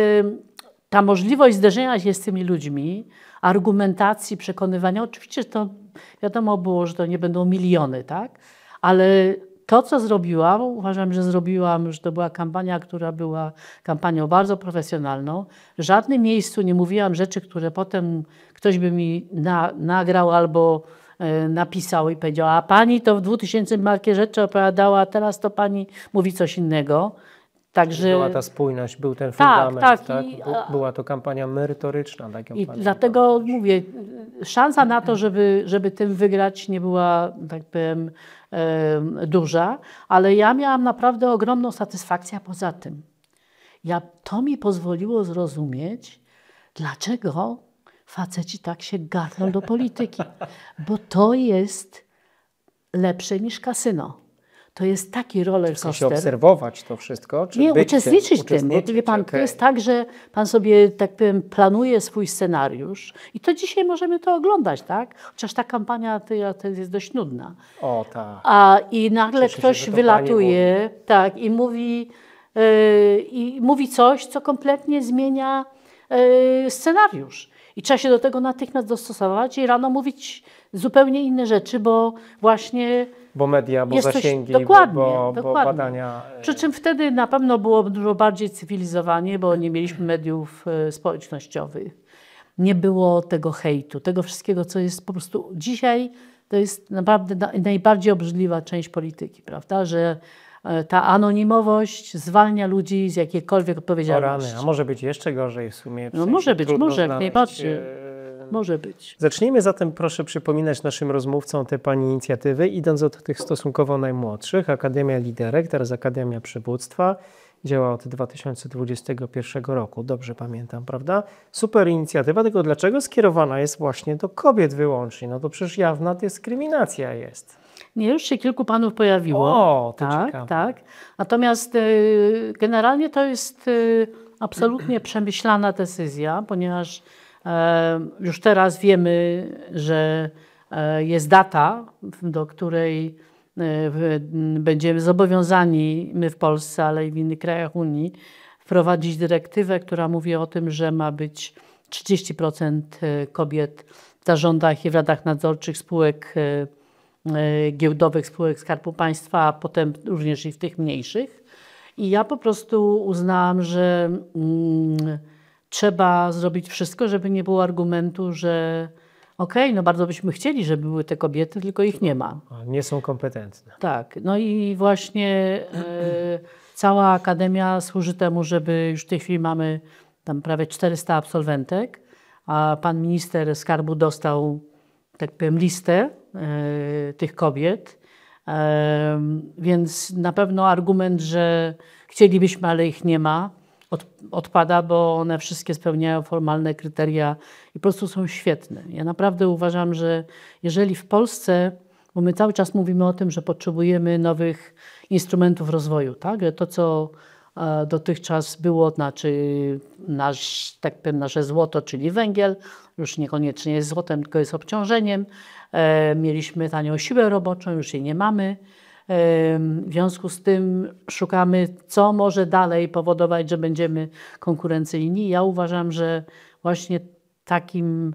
ta możliwość zderzenia się z tymi ludźmi, argumentacji, przekonywania, oczywiście to wiadomo było, że to nie będą miliony, tak? Ale to, co zrobiłam, uważam, że to była kampania, która była kampanią bardzo profesjonalną. W żadnym miejscu nie mówiłam rzeczy, które potem ktoś by mi nagrał albo napisał i powiedział, a pani to w 2000 markie rzeczy opowiadała, a teraz to pani mówi coś innego. Także była ta spójność, był ten fundament, tak? Była to kampania merytoryczna. Tak jak i dlatego mówię, szansa na to, żeby tym wygrać nie była, tak powiem, duża, ale ja miałam naprawdę ogromną satysfakcję poza tym. To mi pozwoliło zrozumieć, dlaczego faceci tak się garną do polityki, bo to jest lepsze niż kasyno. To jest taki rollercoaster. Chce się obserwować to wszystko? Czy nie, uczestniczyć w tym. Bo wie pan, to jest tak, że pan sobie, tak powiem, planuje swój scenariusz i to dzisiaj możemy to oglądać, tak? Chociaż ta kampania to jest dość nudna. O tak. I nagle ktoś wylatuje, tak, i mówi coś, co kompletnie zmienia scenariusz. I trzeba się do tego natychmiast dostosować i rano mówić zupełnie inne rzeczy, bo właśnie... Bo media, bo zasięgi, dokładnie. bo badania... Przy czym wtedy na pewno było dużo bardziej cywilizowanie, bo nie mieliśmy mediów społecznościowych. Nie było tego hejtu, tego wszystkiego, co jest po prostu... Dzisiaj to jest naprawdę najbardziej obrzydliwa część polityki, prawda? Że ta anonimowość zwalnia ludzi z jakiejkolwiek odpowiedzialności. O rany, a może być jeszcze gorzej w sumie. No może być, może, najbardziej. Może być. Zacznijmy zatem, proszę przypominać naszym rozmówcom te pani inicjatywy, idąc od tych stosunkowo najmłodszych. Akademia Liderek, teraz Akademia Przywództwa. Działa od 2021 roku, dobrze pamiętam, prawda? Super inicjatywa, tylko dlaczego skierowana jest właśnie do kobiet wyłącznie? No to przecież jawna dyskryminacja jest. Nie, już się kilku panów pojawiło. O, to tak, ciekawe. tak. Natomiast generalnie to jest absolutnie przemyślana decyzja, ponieważ już teraz wiemy, że jest data, do której będziemy zobowiązani, my w Polsce, ale i w innych krajach Unii, wprowadzić dyrektywę, która mówi o tym, że ma być 30% kobiet w zarządach i w radach nadzorczych spółek giełdowych, spółek Skarbu Państwa, a potem również i w tych mniejszych. I ja po prostu uznałam, że trzeba zrobić wszystko, żeby nie było argumentu, że no bardzo byśmy chcieli, żeby były te kobiety, tylko ich nie ma. Nie są kompetentne. Tak, no i właśnie cała Akademia służy temu, żeby już w tej chwili mamy tam prawie 400 absolwentek, a pan minister skarbu dostał, tak powiem, listę tych kobiet, więc na pewno argument, że chcielibyśmy, ale ich nie ma, odpada, bo one wszystkie spełniają formalne kryteria i po prostu są świetne. Ja naprawdę uważam, że jeżeli w Polsce, bo my cały czas mówimy o tym, że potrzebujemy nowych instrumentów rozwoju, tak? To, co dotychczas było, znaczy tak powiem, nasze złoto, czyli węgiel, już niekoniecznie jest złotem, tylko jest obciążeniem. Mieliśmy tanią siłę roboczą, już jej nie mamy. W związku z tym szukamy, co może dalej powodować, że będziemy konkurencyjni. Ja uważam, że właśnie takim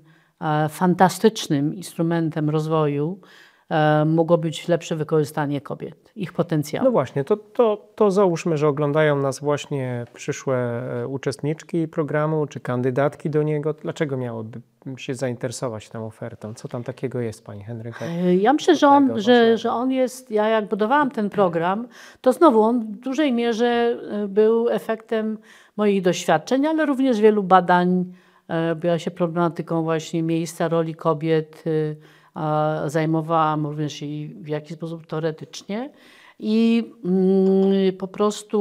fantastycznym instrumentem rozwoju mogło być lepsze wykorzystanie kobiet, ich potencjału. No właśnie, to załóżmy, że oglądają nas właśnie przyszłe uczestniczki programu, czy kandydatki do niego. Dlaczego miałoby się zainteresować tą ofertą? Co tam takiego jest, pani Henryka? Ja myślę, że on jest, ja jak budowałam ten program, to znowu on w dużej mierze był efektem moich doświadczeń, ale również wielu badań. Ja się problematyką właśnie miejsca, roli kobiet zajmowałam również i w jakiś sposób teoretycznie i po prostu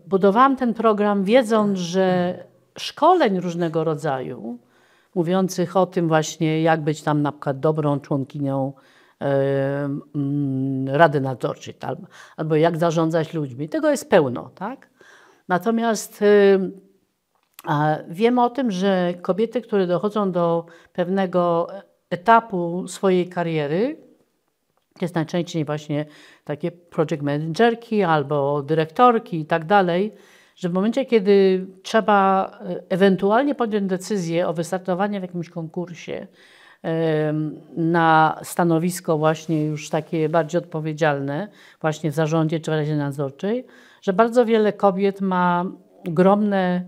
budowałam ten program wiedząc, że szkoleń różnego rodzaju mówiących o tym właśnie, jak być tam na przykład dobrą członkinią Rady Nadzorczej albo jak zarządzać ludźmi. Tego jest pełno, tak? Natomiast wiem o tym, że kobiety, które dochodzą do pewnego etapu swojej kariery, to jest najczęściej właśnie takie project managerki albo dyrektorki i tak dalej, że w momencie, kiedy trzeba ewentualnie podjąć decyzję o wystartowaniu w jakimś konkursie na stanowisko właśnie już takie bardziej odpowiedzialne, właśnie w zarządzie czy w Radzie Nadzorczej, że bardzo wiele kobiet ma ogromne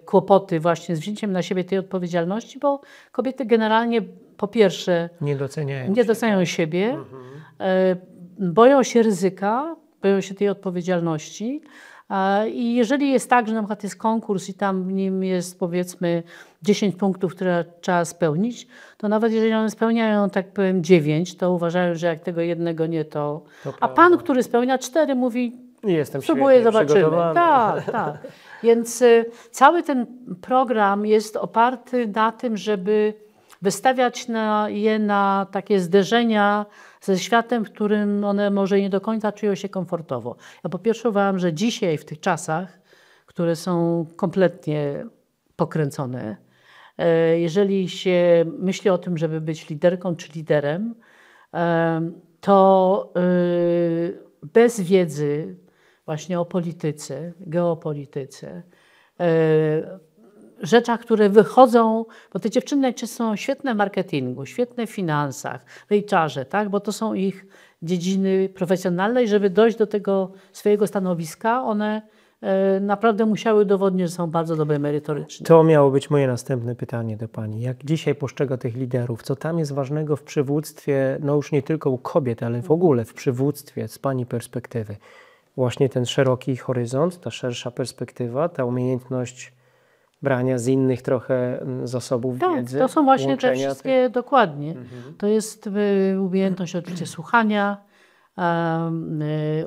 kłopoty właśnie z wzięciem na siebie tej odpowiedzialności, bo kobiety generalnie po pierwsze nie doceniają siebie, boją się ryzyka, boją się tej odpowiedzialności i jeżeli jest tak, że na przykład jest konkurs i tam w nim jest powiedzmy 10 punktów, które trzeba spełnić, to nawet jeżeli one spełniają, tak powiem, 9, to uważają, że jak tego jednego nie, to a pan, który spełnia 4, mówi spróbuję, zobaczymy. Tak. Więc cały ten program jest oparty na tym, żeby wystawiać je na takie zderzenia ze światem, w którym one może nie do końca czują się komfortowo. Ja po pierwsze uważam, że dzisiaj w tych czasach, które są kompletnie pokręcone, jeżeli się myśli o tym, żeby być liderką czy liderem, to bez wiedzy właśnie o polityce, geopolityce, rzeczach, które wychodzą, bo te dziewczyny najczęściej są świetne w marketingu, świetne w finansach, w HR-ze, tak? Bo to są ich dziedziny profesjonalne i żeby dojść do tego swojego stanowiska, one naprawdę musiały udowodnić, że są bardzo dobre merytorycznie. To miało być moje następne pytanie do pani. Jak dzisiaj postrzega tych liderów? Co tam jest ważnego w przywództwie, no już nie tylko u kobiet, ale w ogóle w przywództwie z pani perspektywy? Właśnie ten szeroki horyzont, ta szersza perspektywa, ta umiejętność brania z innych trochę zasobów wiedzy. To są właśnie te wszystkie, dokładnie. To jest umiejętność oczywiście słuchania,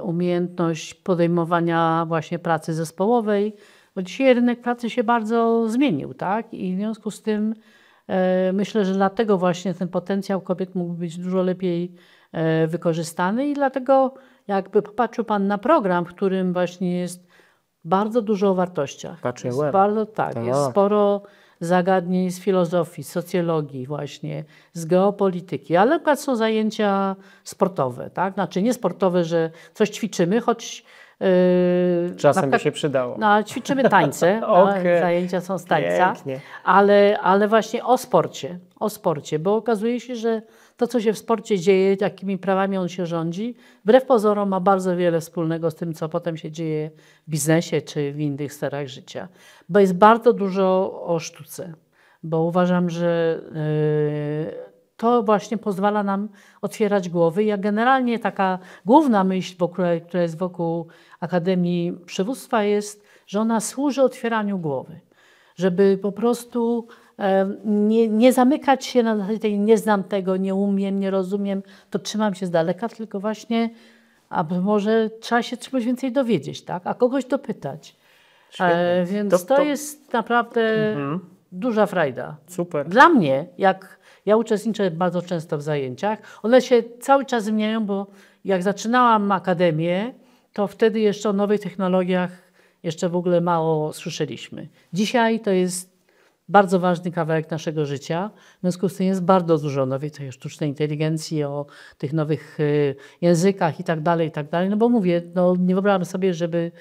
umiejętność podejmowania właśnie pracy zespołowej, bo dzisiaj rynek pracy się bardzo zmienił, tak? I w związku z tym myślę, że dlatego właśnie ten potencjał kobiet mógł być dużo lepiej wykorzystany i dlatego jakby popatrzył pan na program, w którym właśnie jest bardzo dużo o wartościach. Jest sporo zagadnień z filozofii, socjologii właśnie, z geopolityki, ale na przykład są zajęcia sportowe, tak? Znaczy nie sportowe, że coś ćwiczymy, choć czasem by się przydało. No, ćwiczymy tańce, zajęcia są z tańca, ale właśnie o sporcie, bo okazuje się, że to, co się w sporcie dzieje, jakimi prawami on się rządzi, wbrew pozorom ma bardzo wiele wspólnego z tym, co potem się dzieje w biznesie czy w innych sferach życia. Bo jest bardzo dużo o sztuce, bo uważam, że to właśnie pozwala nam otwierać głowy. Ja generalnie taka główna myśl, która jest wokół Akademii Przywództwa jest, że ona służy otwieraniu głowy, żeby po prostu nie zamykać się na zasadzie tej nie znam tego, nie umiem, nie rozumiem, to trzymam się z daleka, tylko właśnie a może trzeba się czegoś więcej dowiedzieć, tak? A kogoś dopytać. Więc to jest naprawdę duża frajda. Super. Dla mnie, jak ja uczestniczę bardzo często w zajęciach, one się cały czas zmieniają, bo jak zaczynałam akademię, to wtedy jeszcze o nowych technologiach jeszcze w ogóle mało słyszeliśmy. Dzisiaj to jest bardzo ważny kawałek naszego życia. W związku z tym jest bardzo dużo nowej sztucznej inteligencji, o tych nowych językach i tak dalej, i tak dalej. No bo mówię, no nie wyobrażam sobie, żeby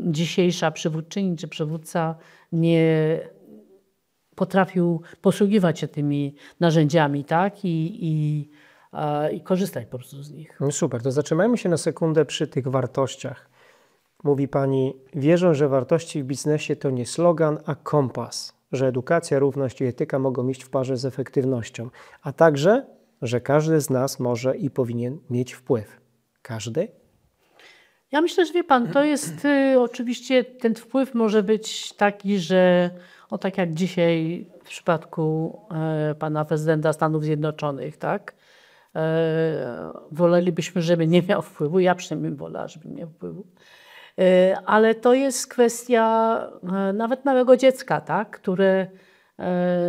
dzisiejsza przywódczyni czy przywódca nie potrafił posługiwać się tymi narzędziami, tak? I korzystać po prostu z nich. No super, to zatrzymajmy się na sekundę przy tych wartościach. Mówi Pani, wierzę, że wartości w biznesie to nie slogan, a kompas, że edukacja, równość i etyka mogą iść w parze z efektywnością, a także, że każdy z nas może i powinien mieć wpływ. Każdy? Ja myślę, że wie Pan, to jest oczywiście, ten wpływ może być taki, że tak jak dzisiaj w przypadku pana prezydenta Stanów Zjednoczonych, tak? Wolelibyśmy, żeby nie miał wpływu, ja przynajmniej wolę, żeby nie miał wpływu. Ale to jest kwestia nawet małego dziecka, tak? Które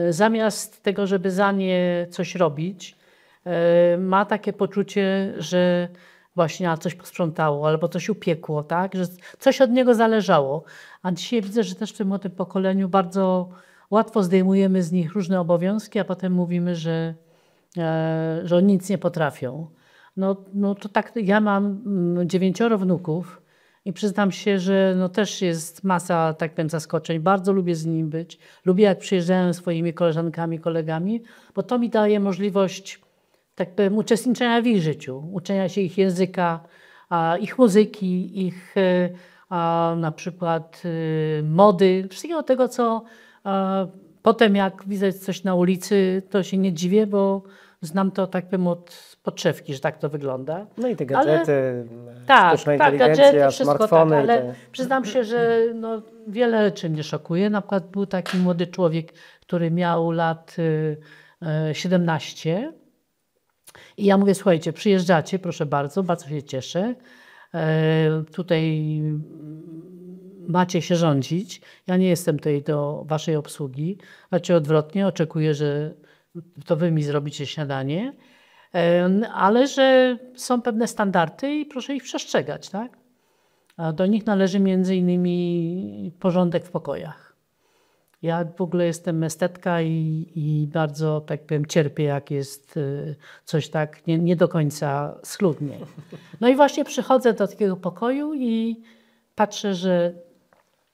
zamiast tego, żeby za nie coś robić, ma takie poczucie, że właśnie coś posprzątało albo coś upiekło, tak? Że coś od niego zależało. A dzisiaj widzę, że też w tym młodym pokoleniu bardzo łatwo zdejmujemy z nich różne obowiązki, a potem mówimy, że oni nic nie potrafią. No to tak, ja mam 9 wnuków i przyznam się, że no też jest masa, tak powiem, zaskoczeń. Bardzo lubię z nimi być. Lubię, jak przyjeżdżają swoimi koleżankami, kolegami, bo to mi daje możliwość, tak powiem, uczestniczenia w ich życiu, uczenia się ich języka, ich muzyki, ich na przykład mody, wszystkiego tego, co potem jak widzę coś na ulicy, to się nie dziwię, bo znam to, tak powiem, od podszewki, że tak to wygląda. No i te gadżety, sztuczna tak, inteligencja, gadżety, wszystko smartfony. tak, ale przyznam się, że no, wiele rzeczy mnie szokuje. Na przykład był taki młody człowiek, który miał lat 17 i ja mówię, słuchajcie, przyjeżdżacie, proszę bardzo się cieszę. Tutaj macie się rządzić. Ja nie jestem tutaj do waszej obsługi. Raczej odwrotnie, oczekuję, że to wy mi zrobicie śniadanie, ale że są pewne standardy i proszę ich przestrzegać, tak? A do nich należy między innymi porządek w pokojach. Ja w ogóle jestem estetka i bardzo, tak powiem, cierpię, jak jest coś tak nie do końca schludnie. No i właśnie przychodzę do takiego pokoju i patrzę, że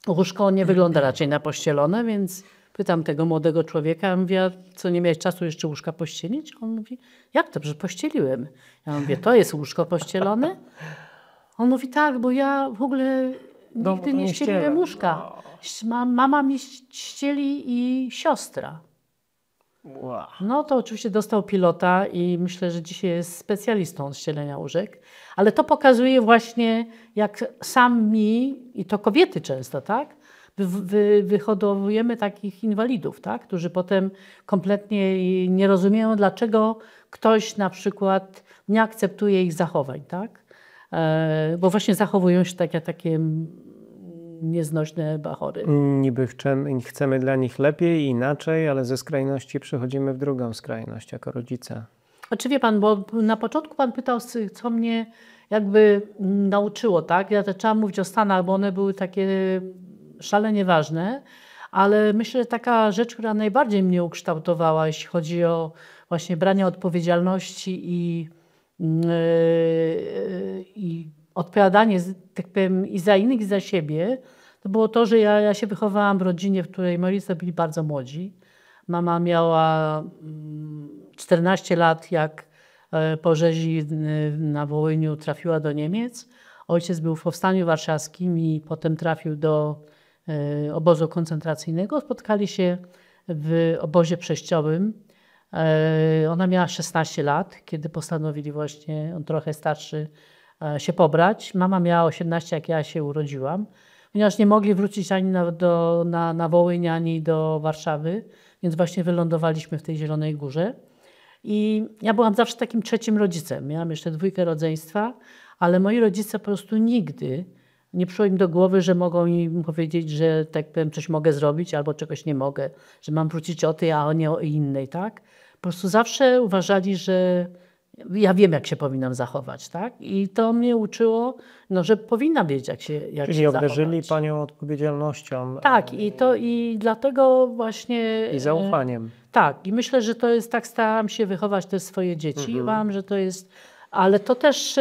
łóżko nie wygląda raczej na pościelone, więc pytam tego młodego człowieka, mówię, co, nie miałeś czasu jeszcze łóżka pościelić? On mówi, jak to, że pościeliłem? Ja mówię, to jest łóżko pościelone? On mówi, tak, bo ja w ogóle nigdy nie ścieliłem łóżka. Mama mi ścieli i siostra. Wow. No to oczywiście dostał pilota i myślę, że dzisiaj jest specjalistą od ścielenia łóżek. Ale to pokazuje właśnie, jak sami, i to kobiety często, tak? Wyhodowujemy takich inwalidów, tak? Którzy potem kompletnie nie rozumieją, dlaczego ktoś na przykład nie akceptuje ich zachowań, tak? Bo właśnie zachowują się takie nieznośne bachory. Niby chcemy dla nich lepiej i inaczej, ale ze skrajności przechodzimy w drugą skrajność jako rodzice. Znaczy wie pan, bo na początku pan pytał, co mnie jakby nauczyło, tak? Ja trzeba mówić o Stanach, bo one były takie szalenie ważne, ale myślę, że taka rzecz, która najbardziej mnie ukształtowała, jeśli chodzi o właśnie branie odpowiedzialności i odpowiadanie, tak powiem, i za innych, i za siebie, to było to, że ja się wychowałam w rodzinie, w której moi rodzice byli bardzo młodzi. Mama miała 14 lat, jak po rzezi na Wołyniu trafiła do Niemiec. Ojciec był w Powstaniu Warszawskim i potem trafił do obozu koncentracyjnego. Spotkali się w obozie przejściowym. Ona miała 16 lat, kiedy postanowili właśnie, on trochę starszy, się pobrać. Mama miała 18, jak ja się urodziłam. Ponieważ nie mogli wrócić ani na Wołyń, ani do Warszawy, więc właśnie wylądowaliśmy w tej Zielonej Górze. I ja byłam zawsze takim trzecim rodzicem. Miałam jeszcze 2 rodzeństwa, ale moi rodzice po prostu nigdy nie przyszło im do głowy, że mogą im powiedzieć, że tak powiem, coś mogę zrobić albo czegoś nie mogę, że mam wrócić o tej, a nie o innej, tak? Po prostu zawsze uważali, że ja wiem, jak się powinnam zachować, tak? I to mnie uczyło, no, że powinnam wiedzieć, jak się Czyli obdarzyli zachować. panią odpowiedzialnością. Tak, i dlatego właśnie... I zaufaniem. Tak, i myślę, że to jest, tak starałam się wychować te swoje dzieci. Uważam, że to jest, ale to też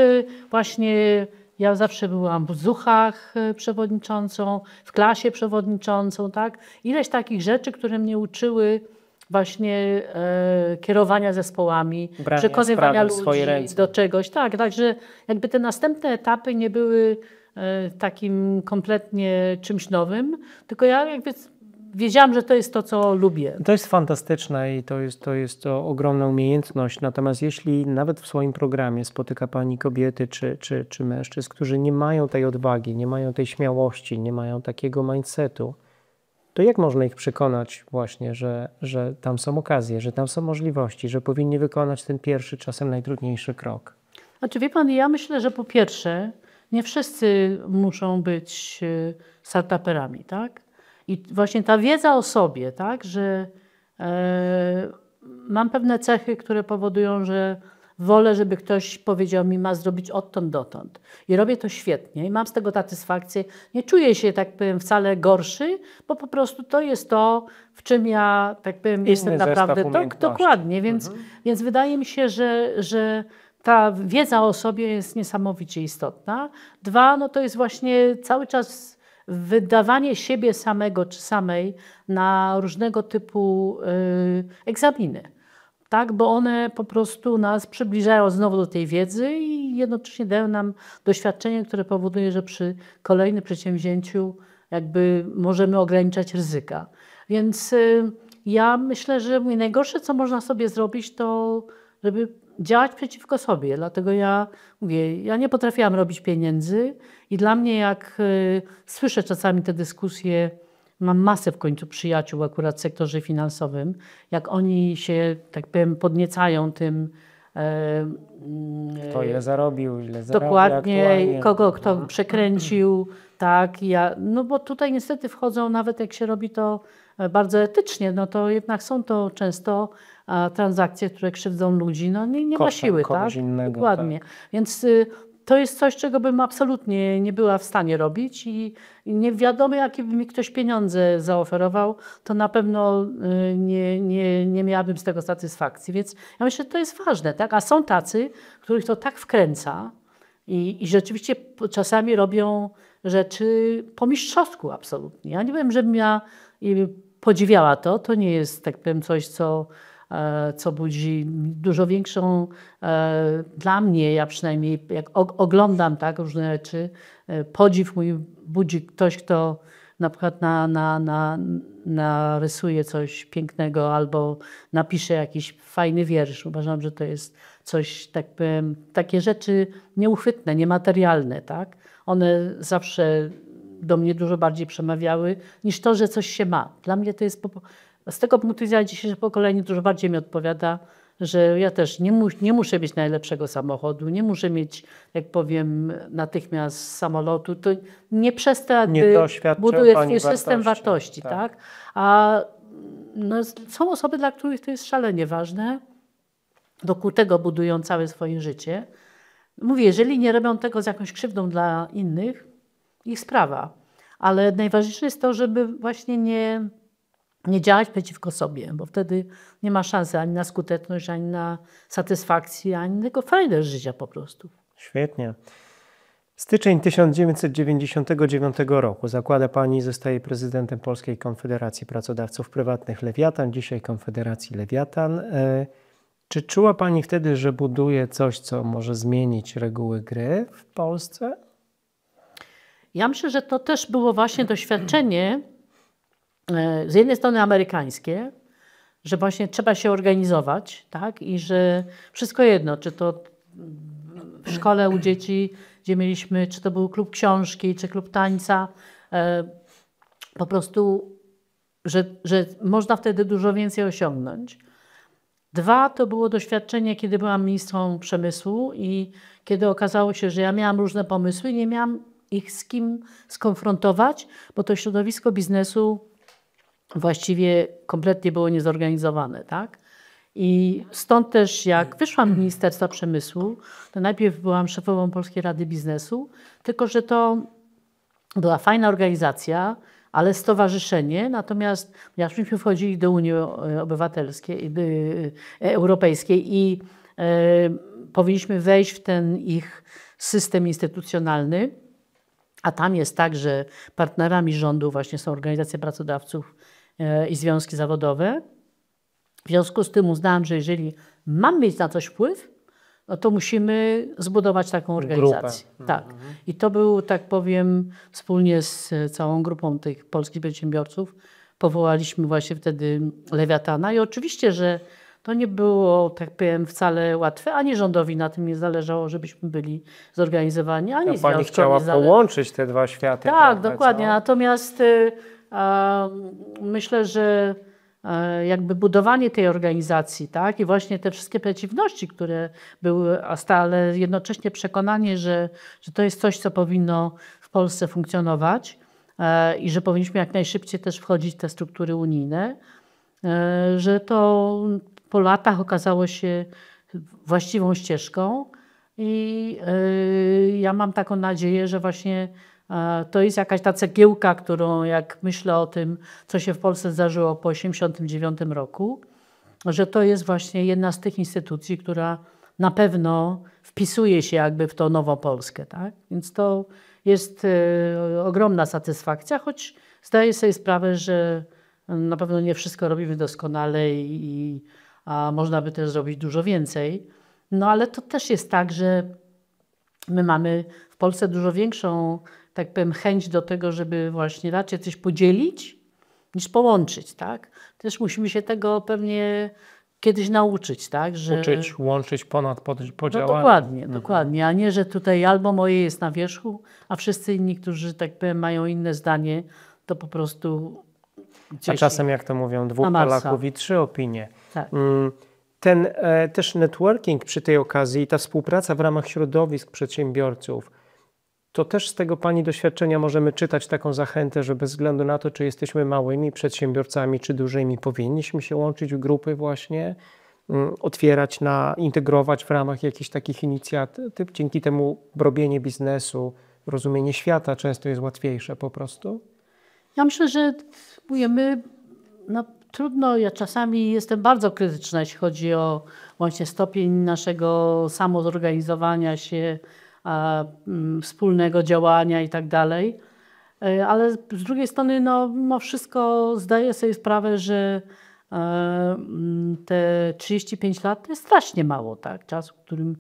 właśnie, ja zawsze byłam w ZUCH-ach przewodniczącą, w klasie przewodniczącą, tak? Ileś takich rzeczy, które mnie uczyły właśnie kierowania zespołami, Brania przekonywania sprawy w swoje ludzi ręce. do czegoś. Tak, także jakby te następne etapy nie były takim kompletnie czymś nowym, tylko ja jakby wiedziałam, że to jest to, co lubię. To jest fantastyczne i to jest ogromna umiejętność. Natomiast jeśli nawet w swoim programie spotyka pani kobiety czy mężczyzn, którzy nie mają tej odwagi, nie mają tej śmiałości, nie mają takiego mindsetu, to jak można ich przekonać właśnie, że tam są okazje, że tam są możliwości, że powinni wykonać ten pierwszy, czasem najtrudniejszy krok? Znaczy, wie pan, ja myślę, że po pierwsze, nie wszyscy muszą być startuperami, tak? I właśnie ta wiedza o sobie, tak, że mam pewne cechy, które powodują, że wolę, żeby ktoś powiedział mi, ma zrobić odtąd dotąd. I robię to świetnie i mam z tego satysfakcję. Nie czuję się, tak powiem, wcale gorszy, bo po prostu to jest to, w czym ja, tak powiem, jestem naprawdę... Dokładnie, więc wydaje mi się, że ta wiedza o sobie jest niesamowicie istotna. 2, no to jest właśnie cały czas wydawanie siebie samego czy samej na różnego typu egzaminy. Tak, bo one po prostu nas przybliżają znowu do tej wiedzy i jednocześnie dają nam doświadczenie, które powoduje, że przy kolejnym przedsięwzięciu jakby możemy ograniczać ryzyka. Więc ja myślę, że najgorsze, co można sobie zrobić, to żeby działać przeciwko sobie. Dlatego ja mówię, ja nie potrafiłam robić pieniędzy i dla mnie, jak słyszę czasami te dyskusje, mam masę w końcu przyjaciół akurat w sektorze finansowym, jak oni się, tak powiem, podniecają tym. Kto ile zarobił, ile zarabia Dokładnie, aktualnie. kogo kto przekręcił, tak. No bo tutaj niestety wchodzą, nawet jak się robi to bardzo etycznie, no to jednak są to często transakcje, które krzywdzą ludzi, no nie ma siły, tak? Innego, Dokładnie. tak. Więc to jest coś, czego bym absolutnie nie była w stanie robić i nie wiadomo, jakie by mi ktoś pieniądze zaoferował, to na pewno nie miałabym z tego satysfakcji. Więc ja myślę, że to jest ważne, tak? A są tacy, których to tak wkręca i rzeczywiście czasami robią rzeczy po mistrzowsku absolutnie. Ja nie wiem, żebym ja podziwiała to. To nie jest, tak powiem, coś, co budzi dużo większą, dla mnie, ja przynajmniej jak oglądam tak, różne rzeczy, podziw mój budzi ktoś, kto na przykład narysuje coś pięknego albo napisze jakiś fajny wiersz. Uważam, że to jest coś, tak powiem, takie rzeczy nieuchwytne, niematerialne. Tak? One zawsze do mnie dużo bardziej przemawiały niż to, że coś się ma. Dla mnie to jest... Z tego punktu widzenia dzisiejsze pokolenie dużo bardziej mi odpowiada, że ja też nie muszę mieć najlepszego samochodu, nie muszę mieć, jak powiem, natychmiast samolotu. To nie przez to buduje swój system wartości. Tak? A no, są osoby, dla których to jest szalenie ważne, wokół tego budują całe swoje życie. Mówię, jeżeli nie robią tego z jakąś krzywdą dla innych, ich sprawa. Ale najważniejsze jest to, żeby właśnie nie działać przeciwko sobie, bo wtedy nie ma szansy ani na skuteczność, ani na satysfakcję, ani tylko frajdę życia po prostu. Świetnie. Styczeń 1999 roku. Zakłada pani i zostaje prezydentem Polskiej Konfederacji Pracodawców Prywatnych Lewiatan, dzisiaj Konfederacji Lewiatan. Czy czuła pani wtedy, że buduje coś, co może zmienić reguły gry w Polsce? Ja myślę, że to też było właśnie doświadczenie z jednej strony amerykańskie, że właśnie trzeba się organizować, tak? I że wszystko jedno, czy to w szkole u dzieci, gdzie mieliśmy, czy to był klub książki, czy klub tańca, po prostu, że można wtedy dużo więcej osiągnąć. Dwa, to było doświadczenie, kiedy byłam ministrą przemysłu i kiedy okazało się, że ja miałam różne pomysły i nie miałam ich z kim skonfrontować, bo to środowisko biznesu właściwie kompletnie było niezorganizowane, tak? I stąd też jak wyszłam z Ministerstwa Przemysłu, to najpierw byłam szefową Polskiej Rady Biznesu, tylko że to była fajna organizacja, ale stowarzyszenie, natomiast jak myśmy wchodzili do Unii Obywatelskiej, Europejskiej i powinniśmy wejść w ten ich system instytucjonalny, a tam jest tak, że partnerami rządu właśnie są organizacje pracodawców i związki zawodowe. W związku z tym uznałam, że jeżeli mam mieć na coś wpływ, no to musimy zbudować taką organizację. Tak. I to był, tak powiem, wspólnie z całą grupą tych polskich przedsiębiorców powołaliśmy właśnie wtedy Lewiatana i oczywiście, że to nie było, tak powiem, wcale łatwe, ani rządowi na tym nie zależało, żebyśmy byli zorganizowani, ani związkowi. Pani chciała połączyć te dwa światy. Tak, dokładnie. Natomiast myślę, że jakby budowanie tej organizacji, tak, i właśnie te wszystkie przeciwności, które były, ale jednocześnie przekonanie, że to jest coś, co powinno w Polsce funkcjonować i że powinniśmy jak najszybciej też wchodzić w te struktury unijne, że to po latach okazało się właściwą ścieżką i ja mam taką nadzieję, że właśnie to jest jakaś ta cegiełka, którą jak myślę o tym, co się w Polsce zdarzyło po 1989 roku, że to jest właśnie jedna z tych instytucji, która na pewno wpisuje się jakby w tą nową Polskę. Tak? Więc to jest ogromna satysfakcja, choć zdaję sobie sprawę, że na pewno nie wszystko robimy doskonale a można by też zrobić dużo więcej. No ale to też jest tak, że my mamy w Polsce dużo większą, tak powiem, chęć do tego, żeby właśnie raczej coś podzielić, niż połączyć, tak? Też musimy się tego pewnie kiedyś nauczyć, tak? Że uczyć, łączyć ponad podziałami. No dokładnie, dokładnie, a nie, że tutaj albo moje jest na wierzchu, a wszyscy inni, którzy, tak powiem, mają inne zdanie, to po prostu a czasem, jak to mówią, dwóch Polaków i trzy opinie. Tak. Ten też networking przy tej okazji, ta współpraca w ramach środowisk przedsiębiorców, to też z tego Pani doświadczenia możemy czytać taką zachętę, że bez względu na to, czy jesteśmy małymi przedsiębiorcami, czy dużymi, powinniśmy się łączyć w grupy właśnie, otwierać, integrować w ramach jakichś takich inicjatyw. Dzięki temu robienie biznesu, rozumienie świata często jest łatwiejsze po prostu. Ja myślę, że mówimy, no trudno, ja czasami jestem bardzo krytyczna, jeśli chodzi o właśnie stopień naszego samozorganizowania się, wspólnego działania i tak dalej. Ale z drugiej strony, no, mimo wszystko zdaję sobie sprawę, że te 35 lat to jest strasznie mało, tak? Czas, w którym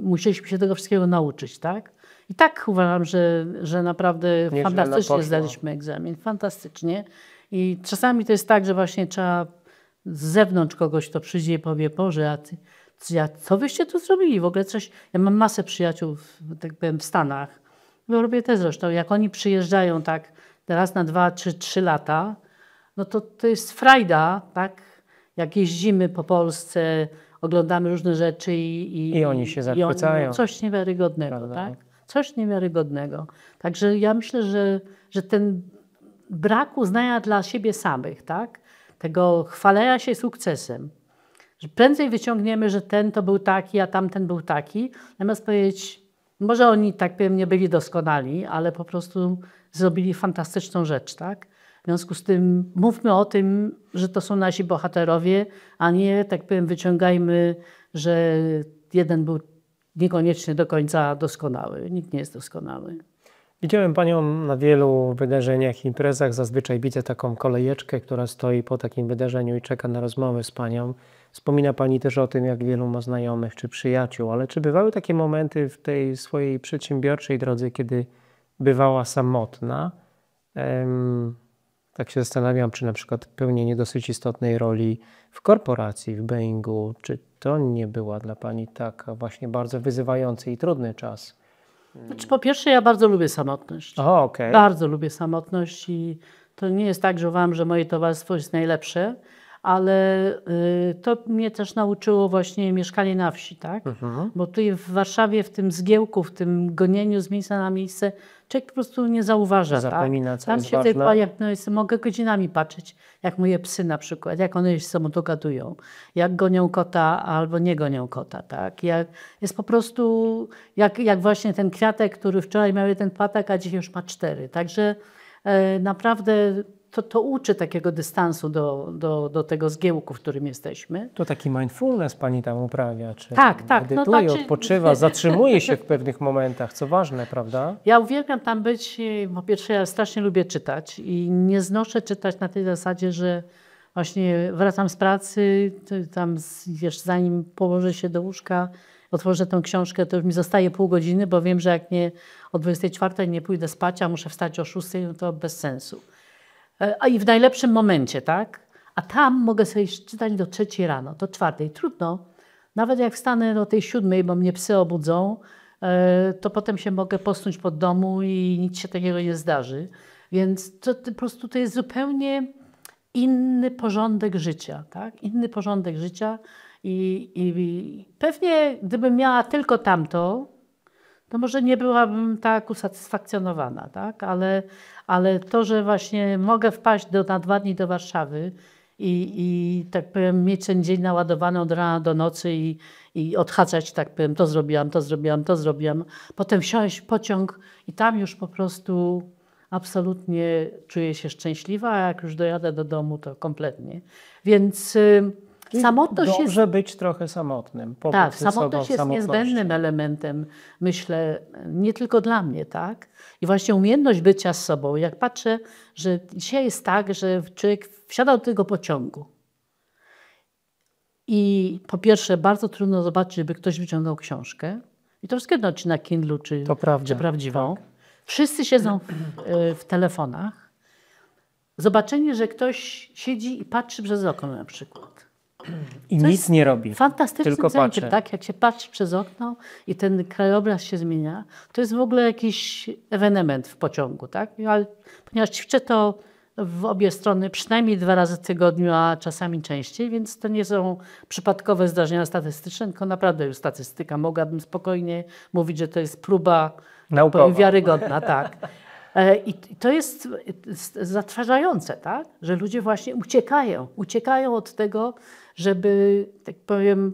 musieliśmy się tego wszystkiego nauczyć, tak? I tak uważam, że naprawdę fantastycznie zdaliśmy egzamin, fantastycznie. I czasami to jest tak, że właśnie trzeba z zewnątrz kogoś, kto przyjdzie i powie, Boże, a ty, co wyście tu zrobili? W ogóle coś. Ja mam masę przyjaciół, tak powiem, w Stanach. Robię też zresztą. Jak oni przyjeżdżają tak raz na 2 czy 3 lata, no to jest frajda, tak? Jak jeździmy po Polsce, oglądamy różne rzeczy i oni się zachwycają. Coś niewiarygodnego, prawda? Tak? Coś niewiarygodnego. Także ja myślę, że ten brak uznania dla siebie samych, tak? Tego chwalenia się sukcesem, że prędzej wyciągniemy, że ten to był taki, a tamten był taki, zamiast powiedzieć, może oni, tak powiem, nie byli doskonali, ale po prostu zrobili fantastyczną rzecz, tak? W związku z tym mówmy o tym, że to są nasi bohaterowie, a nie, tak powiem, wyciągajmy, że jeden był niekoniecznie do końca doskonały. Nikt nie jest doskonały. Widziałem Panią na wielu wydarzeniach, imprezach. Zazwyczaj widzę taką kolejeczkę, która stoi po takim wydarzeniu i czeka na rozmowę z Panią. Wspomina Pani też o tym, jak wielu ma znajomych czy przyjaciół, ale czy bywały takie momenty w tej swojej przedsiębiorczej drodze, kiedy bywała samotna? Tak się zastanawiam, czy na przykład pełnienie dosyć istotnej roli w korporacji, w Boeingu, czy to nie była dla Pani taka właśnie bardzo wyzywający i trudny czas? Znaczy, po pierwsze, ja bardzo lubię samotność. Bardzo lubię samotność i to nie jest tak, że uważam, że moje towarzystwo jest najlepsze, ale to mnie też nauczyło właśnie mieszkanie na wsi, tak? Bo tutaj w Warszawie, w tym zgiełku, w tym gonieniu z miejsca na miejsce, człowiek po prostu nie zauważa. Zapomina, tak? co Tam jest się ważne. jak mogę godzinami patrzeć, jak moje psy na przykład, jak one się sobą dogadują, jak gonią kota albo nie gonią kota. Tak? Jest po prostu jak właśnie ten kwiatek, który wczoraj miał jeden patak, a dzisiaj już ma 4. Także naprawdę to uczy takiego dystansu do tego zgiełku, w którym jesteśmy. To taki mindfulness pani tam uprawia, czy Tak. medytuje, odpoczywa, zatrzymuje się w pewnych momentach, co ważne, prawda? Ja uwielbiam tam być, po pierwsze ja strasznie lubię czytać i nie znoszę czytać na tej zasadzie, że właśnie wracam z pracy, tam wiesz, zanim położę się do łóżka, otworzę tę książkę, to już mi zostaje pół godziny, bo wiem, że jak nie o 24 nie pójdę spać, a muszę wstać o 6, no to bez sensu. A i w najlepszym momencie, tak? A tam mogę sobie czytać do 3 rano, do 4. Trudno. Nawet jak wstanę do tej 7, bo mnie psy obudzą, to potem się mogę posnąć pod domu i nic się takiego nie zdarzy. Więc to po prostu to jest zupełnie inny porządek życia, tak? Inny porządek życia i pewnie gdybym miała tylko tamto, to może nie byłabym tak usatysfakcjonowana, tak? Ale to, że właśnie mogę wpaść na 2 dni do Warszawy i tak powiem mieć ten dzień naładowany od rana do nocy i odhaczać, tak powiem, to zrobiłam. Potem wsiąść w pociąg i tam już po prostu absolutnie czuję się szczęśliwa, a jak już dojadę do domu, to kompletnie. Więc samotność Dobrze jest... być trochę samotnym. Tak, samotność jest niezbędnym elementem, myślę, nie tylko dla mnie, tak? I właśnie umiejętność bycia z sobą. Jak patrzę, że dzisiaj jest tak, że człowiek wsiada do tego pociągu i po pierwsze bardzo trudno zobaczyć, żeby ktoś wyciągnął książkę. I to wszystko czy na Kindlu, czy prawdziwą. Tak. Wszyscy siedzą w telefonach. Zobaczenie, że ktoś siedzi i patrzy przez okno na przykład. I nic nie robi. Fantastycznym zajęciem, tak? Jak się patrzy przez okno i ten krajobraz się zmienia, to jest w ogóle jakiś ewenement w pociągu, tak? Ale ponieważ ćwiczę to w obie strony przynajmniej 2 razy w tygodniu, a czasami częściej, więc to nie są przypadkowe zdarzenia statystyczne, tylko naprawdę już statystyka. Mogłabym spokojnie mówić, że to jest próba naukowa, wiarygodna, tak. I to jest zatrważające, tak? Że ludzie właśnie uciekają od tego, żeby, tak powiem,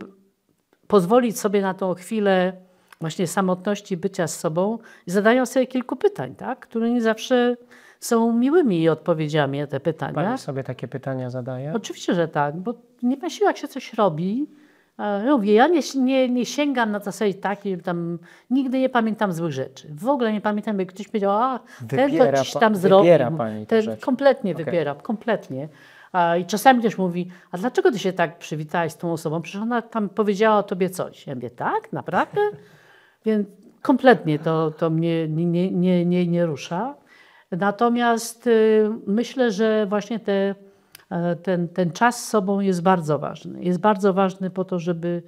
pozwolić sobie na tą chwilę właśnie samotności, bycia z sobą i zadają sobie kilku pytań, tak? Które nie zawsze są miłymi odpowiedziami na te pytania. Pani sobie takie pytania zadaje? Oczywiście, że tak, bo nie ma siły, jak się coś robi. Mówię, ja nie sięgam na zasadzie takiej, tam nigdy nie pamiętam złych rzeczy. W ogóle nie pamiętam, jak ktoś powiedział, ten to coś tam zrobił. Wybiera pani te rzeczy. Kompletnie wybieram, kompletnie. I czasami też mówi, a dlaczego ty się tak przywitałaś z tą osobą? Przecież ona tam powiedziała o tobie coś. Ja mówię, tak? Naprawdę? Więc kompletnie to mnie nie rusza. Natomiast myślę, że właśnie ten czas z sobą jest bardzo ważny. Jest bardzo ważny po to, żeby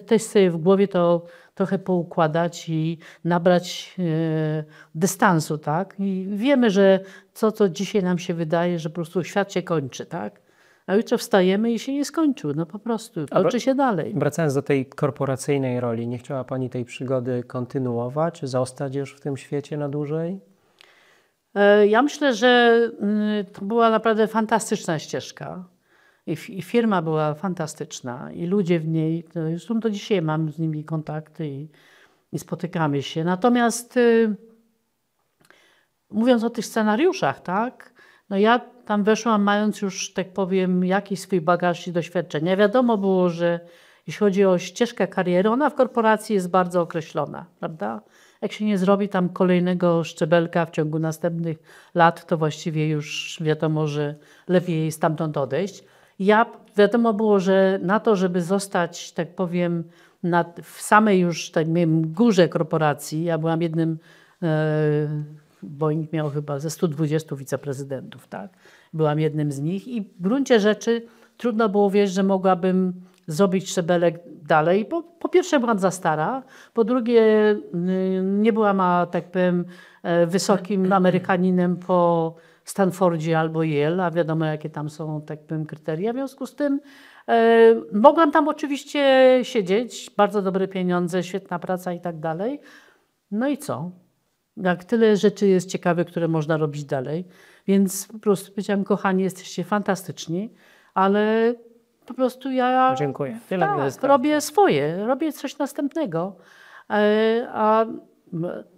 też sobie w głowie to trochę poukładać i nabrać dystansu, tak? I wiemy, że co dzisiaj nam się wydaje, że po prostu świat się kończy, tak? A jutro wstajemy i się nie skończył, no po prostu, toczy się dalej. Wracając do tej korporacyjnej roli, nie chciała pani tej przygody kontynuować, zostać już w tym świecie na dłużej? Ja myślę, że to była naprawdę fantastyczna ścieżka i firma była fantastyczna i ludzie w niej, zresztą do dzisiaj mam z nimi kontakty i spotykamy się. Natomiast mówiąc o tych scenariuszach, tak, no ja tam weszłam mając już, tak powiem, jakiś swój bagaż i doświadczenia. Wiadomo było, że jeśli chodzi o ścieżkę kariery, ona w korporacji jest bardzo określona, prawda? Jak się nie zrobi tam kolejnego szczebelka w ciągu następnych lat, to właściwie już wiadomo, że lepiej stamtąd odejść. Wiadomo było, że na to, żeby zostać, tak powiem, w samej już tak powiem, górze korporacji, ja byłam jednym, Boeing miał chyba ze 120 wiceprezydentów, tak? Byłam jednym z nich i w gruncie rzeczy trudno było wierzyć, że mogłabym zrobić szczebelek dalej. Po pierwsze byłam za stara, po drugie nie byłam, tak powiem, wysokim Amerykaninem po Stanfordzie albo Yale, a wiadomo jakie tam są, tak powiem, kryteria. W związku z tym mogłam tam oczywiście siedzieć, bardzo dobre pieniądze, świetna praca i tak dalej. No i co? Jak tyle rzeczy jest ciekawych, które można robić dalej. Więc po prostu powiedziałam, kochani, jesteście fantastyczni, ale po prostu ja Dziękuję. Tyle mi tak, wystarczy. robię swoje, robię coś następnego. A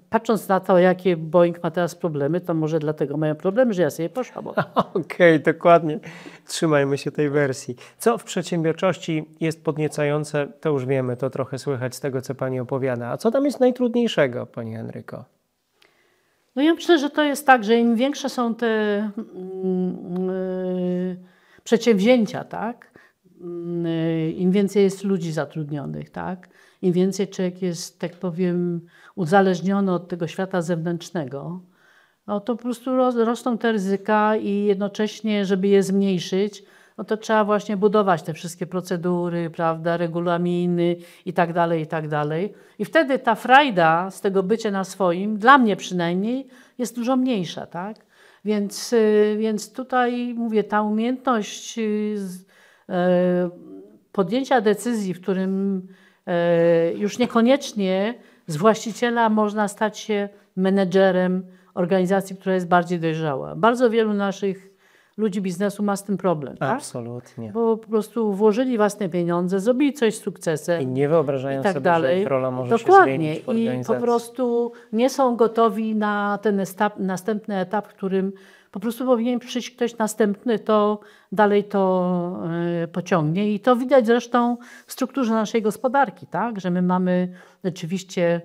patrząc na to, jakie Boeing ma teraz problemy, to może dlatego mają problemy, że ja sobie poszłam. Okej, dokładnie. Trzymajmy się tej wersji. Co w przedsiębiorczości jest podniecające, to już wiemy, to trochę słychać z tego, co Pani opowiada. A co tam jest najtrudniejszego, Pani Henryko? No ja myślę, że to jest tak, że im większe są te przedsięwzięcia, tak? Im więcej jest ludzi zatrudnionych, tak? Im więcej człowiek jest, tak powiem, uzależniony od tego świata zewnętrznego, no to po prostu rosną te ryzyka i jednocześnie, żeby je zmniejszyć, no to trzeba właśnie budować te wszystkie procedury, prawda, regulaminy i tak dalej, i tak dalej. I wtedy ta frajda z tego bycia na swoim, dla mnie przynajmniej, jest dużo mniejsza, tak? Więc tutaj mówię, ta umiejętność podjęcia decyzji, w którym już niekoniecznie z właściciela można stać się menedżerem organizacji, która jest bardziej dojrzała. Bardzo wielu naszych ludzi biznesu ma z tym problem. Tak? Absolutnie. Bo po prostu włożyli własne pieniądze, zrobili coś z sukcesem. I nie wyobrażają i tak sobie, dalej. że ich rola może Dokładnie. się zmienić w I organizacji. po prostu nie są gotowi na ten następny etap, w którym po prostu powinien przyjść ktoś następny, to dalej to pociągnie. I to widać zresztą w strukturze naszej gospodarki, tak? Że my mamy rzeczywiście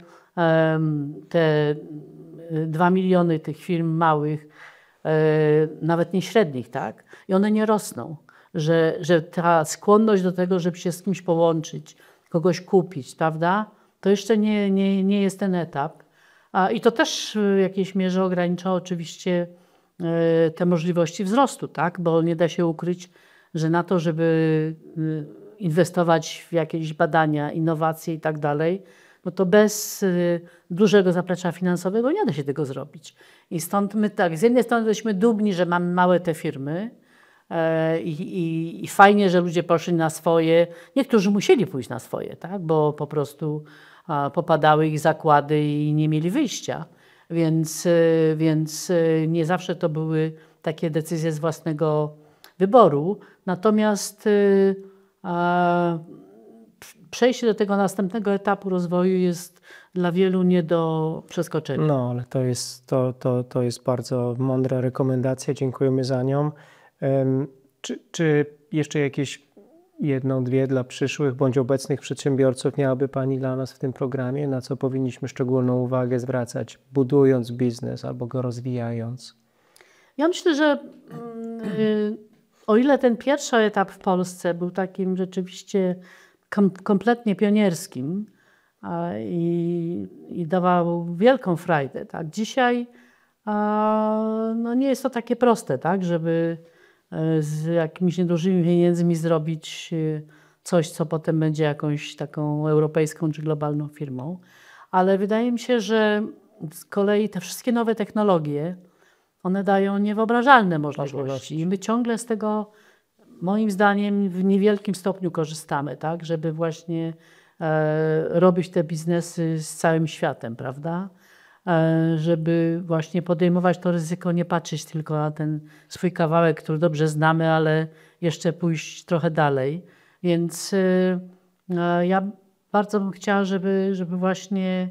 te 2 miliony tych firm małych, nawet nie średnich, tak? I one nie rosną. Że ta skłonność do tego, żeby się z kimś połączyć, kogoś kupić, prawda? To jeszcze nie jest ten etap. I to też w jakiejś mierze ogranicza oczywiście te możliwości wzrostu, tak? Bo nie da się ukryć, że na to, żeby inwestować w jakieś badania, innowacje i tak dalej, no to bez dużego zaplecza finansowego nie da się tego zrobić. I stąd my tak, z jednej strony jesteśmy dumni, że mamy małe te firmy i fajnie, że ludzie poszli na swoje. Niektórzy musieli pójść na swoje, tak? Bo po prostu popadały ich zakłady i nie mieli wyjścia. Więc nie zawsze to były takie decyzje z własnego wyboru. Natomiast przejście do tego następnego etapu rozwoju jest dla wielu nie do przeskoczenia. No, ale to jest bardzo mądra rekomendacja. Dziękujemy za nią. Czy jeszcze jakieś jedną, dwie dla przyszłych bądź obecnych przedsiębiorców miałaby Pani dla nas w tym programie? Na co powinniśmy szczególną uwagę zwracać, budując biznes albo go rozwijając? Ja myślę, że o ile ten pierwszy etap w Polsce był takim rzeczywiście kompletnie pionierskim i dawał wielką frajdę, tak? Dzisiaj no nie jest to takie proste, tak? Żeby z jakimiś niedużymi pieniędzmi zrobić coś, co potem będzie jakąś taką europejską czy globalną firmą. Ale wydaje mi się, że z kolei te wszystkie nowe technologie, one dają niewyobrażalne możliwości. I my ciągle z tego, moim zdaniem, w niewielkim stopniu korzystamy, tak? Żeby właśnie robić te biznesy z całym światem, prawda? Żeby właśnie podejmować to ryzyko, nie patrzeć tylko na ten swój kawałek, który dobrze znamy, ale jeszcze pójść trochę dalej. Więc ja bardzo bym chciała, żeby właśnie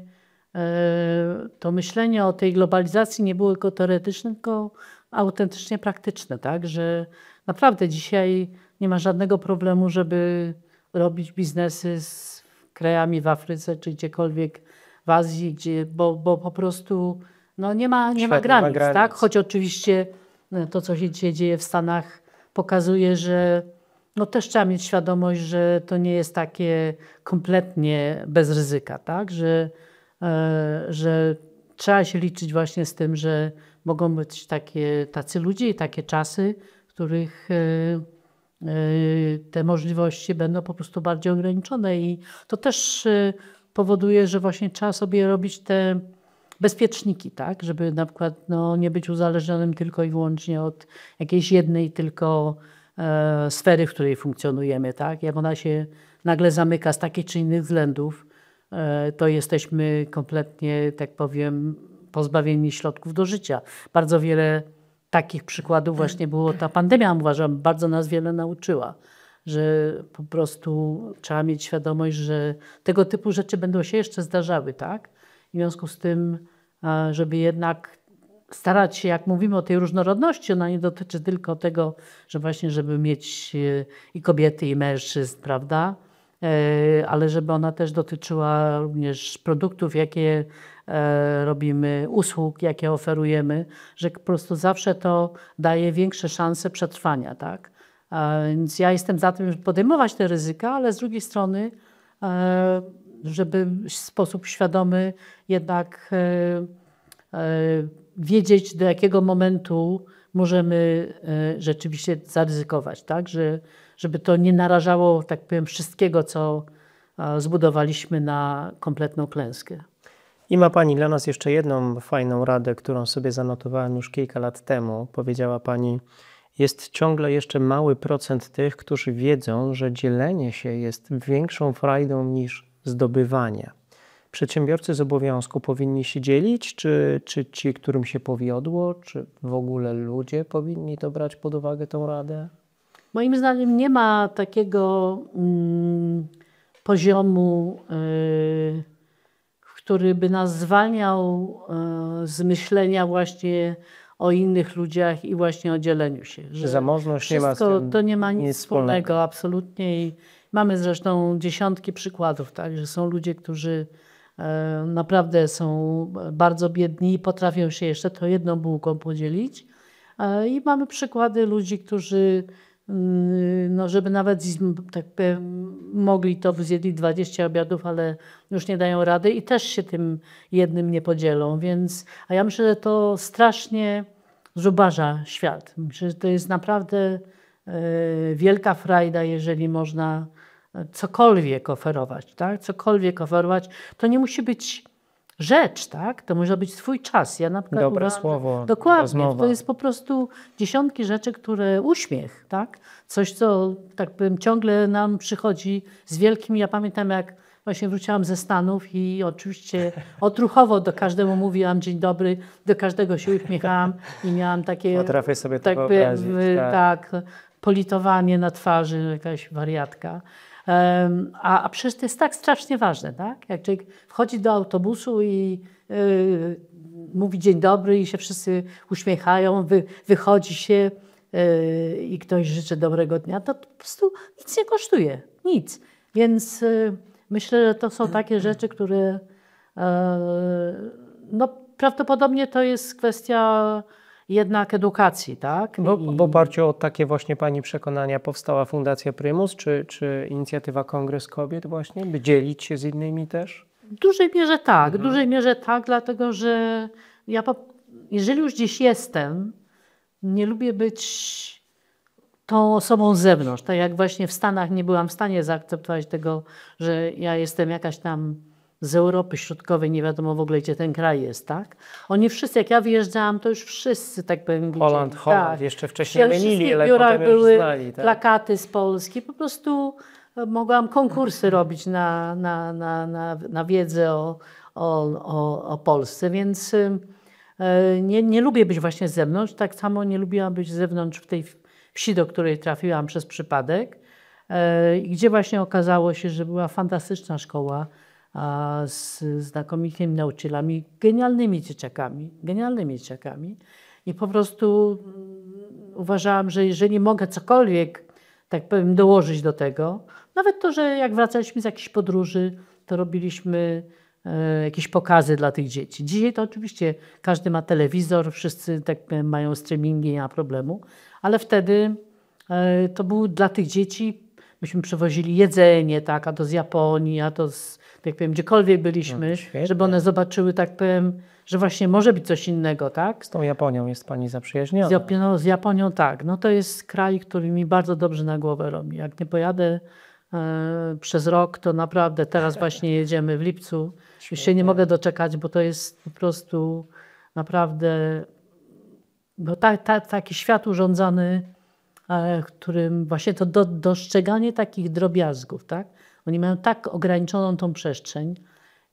to myślenie o tej globalizacji nie było tylko teoretyczne, tylko autentycznie praktyczne, tak? Że naprawdę dzisiaj nie ma żadnego problemu, żeby robić biznesy z krajami w Afryce czy gdziekolwiek w Azji, bo po prostu no nie ma granic, tak? Choć oczywiście to, co się dzieje w Stanach, pokazuje, że no też trzeba mieć świadomość, że to nie jest takie kompletnie bez ryzyka, tak? Że trzeba się liczyć właśnie z tym, że mogą być tacy ludzie i takie czasy, w których te możliwości będą po prostu bardziej ograniczone i to też powoduje, że właśnie trzeba sobie robić te bezpieczniki, tak? Żeby na przykład no, nie być uzależnionym tylko i wyłącznie od jakiejś jednej tylko sfery, w której funkcjonujemy. Tak? Jak ona się nagle zamyka z takich czy innych względów, to jesteśmy kompletnie, tak powiem, pozbawieni środków do życia. Bardzo wiele takich przykładów właśnie było. Ta pandemia, uważam, bardzo nas wiele nauczyła, że po prostu trzeba mieć świadomość, że tego typu rzeczy będą się jeszcze zdarzały. Tak? W związku z tym, żeby jednak starać się, jak mówimy o tej różnorodności, ona nie dotyczy tylko tego, że właśnie, żeby mieć i kobiety, i mężczyzn, prawda? Ale żeby ona też dotyczyła również produktów, jakie robimy, usług, jakie oferujemy, że po prostu zawsze to daje większe szanse przetrwania, tak? Więc ja jestem za tym, żeby podejmować te ryzyka, ale z drugiej strony, żeby w sposób świadomy jednak wiedzieć, do jakiego momentu możemy rzeczywiście zaryzykować, tak? Żeby to nie narażało, tak powiem, wszystkiego, co zbudowaliśmy na kompletną klęskę. I ma Pani dla nas jeszcze jedną fajną radę, którą sobie zanotowałem już kilka lat temu. Powiedziała Pani, jest ciągle jeszcze mały procent tych, którzy wiedzą, że dzielenie się jest większą frajdą niż zdobywanie. Przedsiębiorcy z obowiązku powinni się dzielić, czy ci, którym się powiodło, czy w ogóle ludzie powinni to brać pod uwagę, tą radę? Moim zdaniem nie ma takiego poziomu, który by nas zwalniał z myślenia właśnie o innych ludziach i właśnie o dzieleniu się. Że zamożność nie ma z tym to nie ma nic wspólnego, absolutnie. I mamy zresztą dziesiątki przykładów, tak, że są ludzie, którzy naprawdę są bardzo biedni i potrafią się jeszcze to jedną bułką podzielić. I mamy przykłady ludzi, którzy no, żeby nawet tak powiem, mogli, to by zjedli 20 obiadów, ale już nie dają rady i też się tym jednym nie podzielą. Więc, a ja myślę, że to strasznie zubaża świat. Myślę, że to jest naprawdę wielka frajda, jeżeli można cokolwiek oferować. Tak? Cokolwiek oferować, to nie musi być rzecz, tak? To może być swój czas. Ja na przykład dobre słowo, dokładnie. rozmowa. To jest po prostu dziesiątki rzeczy, które uśmiech, tak? Coś, co tak powiem, ciągle nam przychodzi z wielkim. Ja pamiętam, jak właśnie wróciłam ze Stanów i oczywiście odruchowo do każdego mówiłam dzień dobry, do każdego się uśmiechałam i miałam takie Potrafię sobie to wyobrazić. Tak, politowanie na twarzy, jakaś wariatka. A przecież to jest tak strasznie ważne, tak? Jak człowiek wchodzi do autobusu i mówi dzień dobry i się wszyscy uśmiechają, wychodzi się i ktoś życzy dobrego dnia, to po prostu nic nie kosztuje, nic. Więc myślę, że to są takie rzeczy, które no, prawdopodobnie to jest kwestia jednak edukacji, tak? W oparciu o takie właśnie Pani przekonania powstała Fundacja Prymus, czy inicjatywa Kongres Kobiet właśnie, by dzielić się z innymi też? W dużej mierze tak, w dużej mierze tak, dlatego że ja jeżeli już gdzieś jestem, nie lubię być tą osobą z zewnątrz. Tak jak właśnie w Stanach nie byłam w stanie zaakceptować tego, że ja jestem jakaś tam z Europy Środkowej, nie wiadomo w ogóle, gdzie ten kraj jest, tak? Oni wszyscy, jak ja wyjeżdżałam, to już wszyscy, tak powiem, Holland, tak. jeszcze wcześniej mylili, ale biurach potem już były znali. Tak? plakaty z Polski, po prostu mogłam konkursy robić na wiedzę o Polsce, więc nie lubię być właśnie z zewnątrz, tak samo nie lubiłam być z zewnątrz w tej wsi, do której trafiłam przez przypadek, gdzie właśnie okazało się, że była fantastyczna szkoła, z znakomitymi nauczycielami, genialnymi dzieciakami. I po prostu uważałam, że jeżeli mogę cokolwiek, tak powiem, dołożyć do tego, nawet to, że jak wracaliśmy z jakichś podróży, to robiliśmy jakieś pokazy dla tych dzieci. Dzisiaj to oczywiście każdy ma telewizor, wszyscy tak powiem, mają streamingi, nie ma problemu, ale wtedy to był dla tych dzieci, myśmy przywozili jedzenie, tak, a to z Japonii, a to z jak powiem, gdziekolwiek byliśmy, żeby one zobaczyły, tak powiem, że właśnie może być coś innego, tak? Z tą Japonią jest Pani zaprzyjaźniona. Z Japonią tak. No to jest kraj, który mi bardzo dobrze na głowę robi. Jak nie pojadę przez rok, to naprawdę teraz właśnie jedziemy w lipcu. Już się nie mogę doczekać, bo to jest po prostu naprawdę bo taki świat urządzony, w którym właśnie to dostrzeganie takich drobiazgów, tak? Oni mają tak ograniczoną tą przestrzeń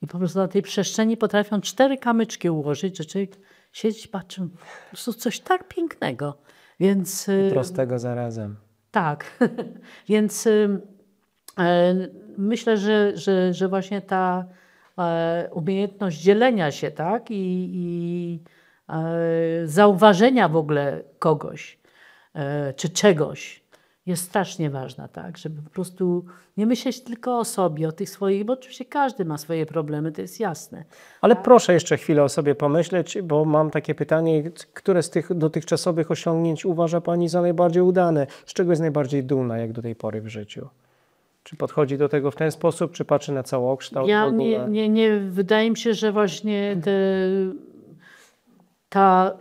i po prostu na tej przestrzeni potrafią 4 kamyczki ułożyć, że człowiek siedzi, patrzy, po prostu coś tak pięknego. Więc, prostego zarazem. tak, więc myślę, że właśnie ta umiejętność dzielenia się, tak, i zauważenia w ogóle kogoś czy czegoś jest strasznie ważna, tak, żeby po prostu nie myśleć tylko o sobie, o tych swoich, bo oczywiście każdy ma swoje problemy, to jest jasne. Ale proszę jeszcze chwilę o sobie pomyśleć, bo mam takie pytanie, które z tych dotychczasowych osiągnięć uważa Pani za najbardziej udane? Z czego jest najbardziej dumna jak do tej pory w życiu? Czy podchodzi do tego w ten sposób, czy patrzy na całokształt? Ja nie, wydaje mi się, że właśnie ta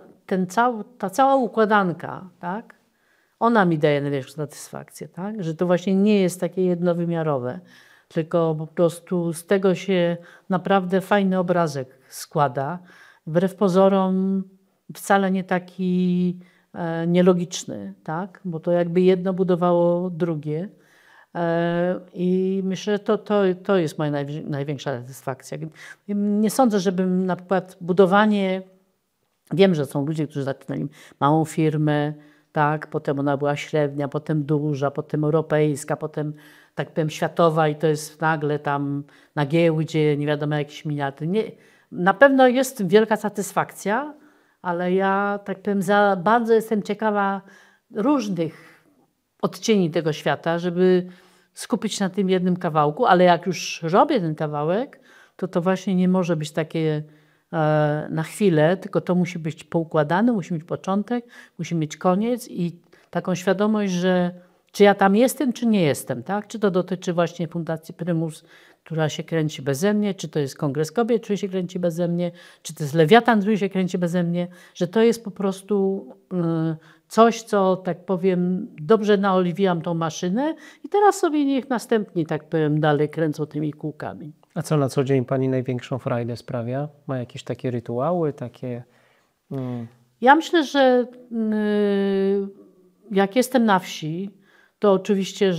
cała układanka, tak, ona mi daje największą satysfakcję, tak, że to właśnie nie jest takie jednowymiarowe, tylko po prostu z tego się naprawdę fajny obrazek składa, wbrew pozorom wcale nie taki nielogiczny, tak, bo to jakby jedno budowało drugie. I myślę, że to jest moja największa satysfakcja. Nie sądzę, żebym na przykład budowanie, wiem, że są ludzie, którzy zaczynali małą firmę, tak, potem ona była średnia, potem duża, potem europejska, potem tak powiem światowa i to jest nagle tam na giełdzie, nie wiadomo jakieś miliardy. Nie, na pewno jest wielka satysfakcja, ale ja tak powiem bardzo jestem ciekawa różnych odcieni tego świata, żeby skupić na tym jednym kawałku, ale jak już robię ten kawałek, to właśnie nie może być takie na chwilę, tylko to musi być poukładane, musi mieć początek, musi mieć koniec i taką świadomość, że czy ja tam jestem, czy nie jestem, tak? Czy to dotyczy właśnie Fundacji Prymus, która się kręci beze mnie, czy to jest Kongres Kobiet, który się kręci beze mnie, czy to jest Lewiatan, który się kręci beze mnie, że to jest po prostu coś, co, tak powiem, dobrze naoliwiłam tą maszynę i teraz sobie niech następni, tak powiem, dalej kręcą tymi kółkami. A co na co dzień Pani największą frajdę sprawia? Ma jakieś takie rytuały, takie... Ja myślę, że jak jestem na wsi, to oczywiście,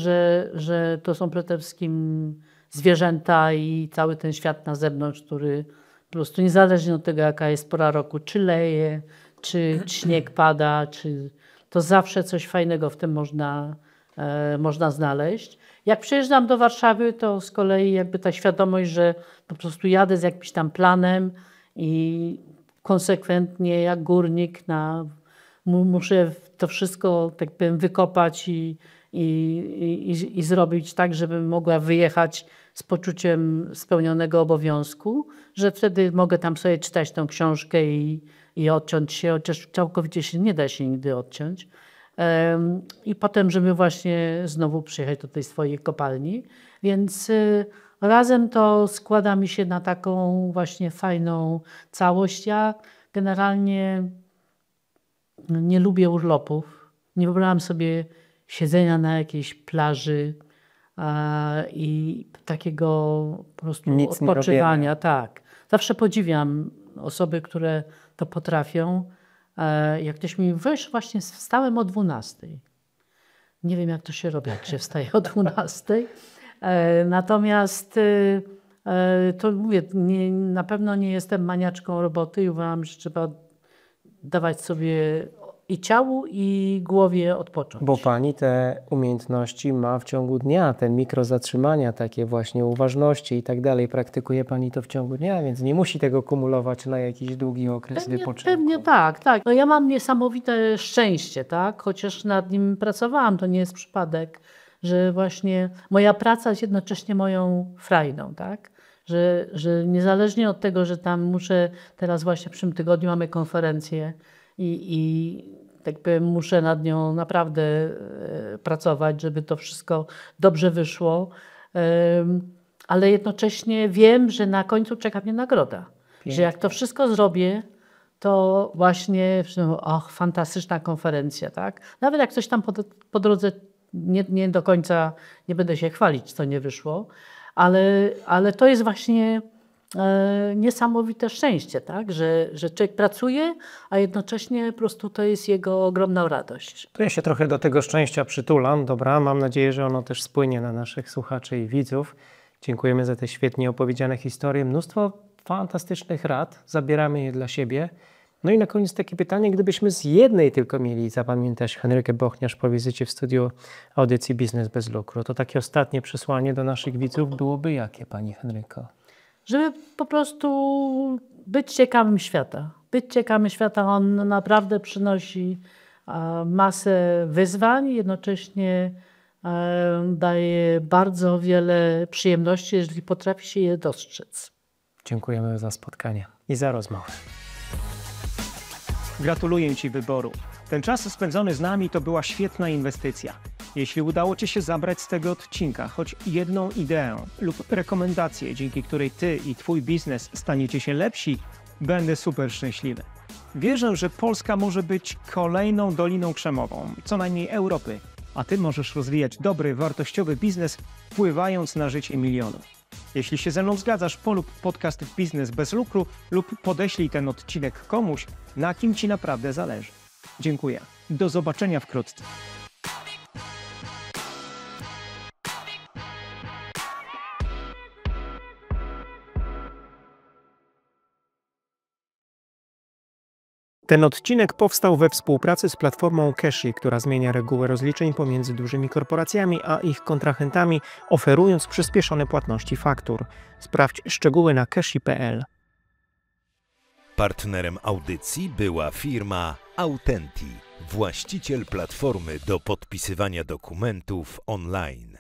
że to są przede wszystkim zwierzęta i cały ten świat na zewnątrz, który po prostu niezależnie od tego, jaka jest pora roku, czy leje, czy śnieg pada, czy to zawsze coś fajnego w tym można znaleźć. Jak przyjeżdżam do Warszawy, to z kolei jakby ta świadomość, że po prostu jadę z jakimś tam planem i konsekwentnie jak górnik muszę to wszystko, tak powiem, wykopać i zrobić tak, żebym mogła wyjechać z poczuciem spełnionego obowiązku, że wtedy mogę tam sobie czytać tę książkę i odciąć się, chociaż całkowicie się nie da się nigdy odciąć. I potem, żeby właśnie znowu przyjechać do tej swojej kopalni. Więc razem to składa mi się na taką właśnie fajną całość. Ja generalnie nie lubię urlopów. Nie wyobrażam sobie siedzenia na jakiejś plaży i takiego po prostu odpoczywania. Tak. Zawsze podziwiam osoby, które to potrafią. Jak ktoś mi właśnie wstałem o 12. Nie wiem, jak to się robi, jak się wstaje o 12. Natomiast to mówię, na pewno nie jestem maniaczką roboty i uważam, że trzeba dawać sobie i ciału, i głowie odpocząć. Bo Pani te umiejętności ma w ciągu dnia, ten mikrozatrzymania, takie właśnie uważności i tak dalej. Praktykuje Pani to w ciągu dnia, więc nie musi tego kumulować na jakiś długi okres wypoczynku. Pewnie tak. No ja mam niesamowite szczęście, tak? Chociaż nad nim pracowałam, to nie jest przypadek, że właśnie moja praca jest jednocześnie moją frajdą, tak? Że niezależnie od tego, że tam muszę, teraz właśnie w przyszłym tygodniu mamy konferencję i tak powiem, muszę nad nią naprawdę pracować, żeby to wszystko dobrze wyszło, ale jednocześnie wiem, że na końcu czeka mnie nagroda. Pięknie. Że jak to wszystko zrobię, to właśnie fantastyczna konferencja, tak? Nawet jak coś tam po drodze nie do końca, nie będę się chwalić, co nie wyszło, ale to jest właśnie niesamowite szczęście, tak? Że człowiek pracuje, a jednocześnie po prostu to jest jego ogromna radość. To ja się trochę do tego szczęścia przytulam, dobra? Mam nadzieję, że ono też spłynie na naszych słuchaczy i widzów. Dziękujemy za te świetnie opowiedziane historie. Mnóstwo fantastycznych rad, zabieramy je dla siebie. No i na koniec takie pytanie, gdybyśmy z jednej tylko mieli zapamiętać Henrykę Bochniarz po wizycie w studiu audycji Biznes bez lukru, to takie ostatnie przesłanie do naszych widzów byłoby jakie, pani Henryko? Żeby po prostu być ciekawym świata. Być ciekawym świata, on naprawdę przynosi masę wyzwań, jednocześnie daje bardzo wiele przyjemności, jeżeli potrafi się je dostrzec. Dziękujemy za spotkanie i za rozmowę. Gratuluję Ci wyboru. Ten czas spędzony z nami to była świetna inwestycja. Jeśli udało Ci się zabrać z tego odcinka choć jedną ideę lub rekomendację, dzięki której Ty i Twój biznes staniecie się lepsi, będę super szczęśliwy. Wierzę, że Polska może być kolejną Doliną Krzemową, co najmniej Europy, a Ty możesz rozwijać dobry, wartościowy biznes, wpływając na życie milionów. Jeśli się ze mną zgadzasz, polub podcast Biznes bez lukru lub podeślij ten odcinek komuś, na kim Ci naprawdę zależy. Dziękuję. Do zobaczenia wkrótce. Ten odcinek powstał we współpracy z platformą Cashy, która zmienia reguły rozliczeń pomiędzy dużymi korporacjami a ich kontrahentami, oferując przyspieszone płatności faktur. Sprawdź szczegóły na cashy.pl. Partnerem audycji była firma Autenti, właściciel platformy do podpisywania dokumentów online.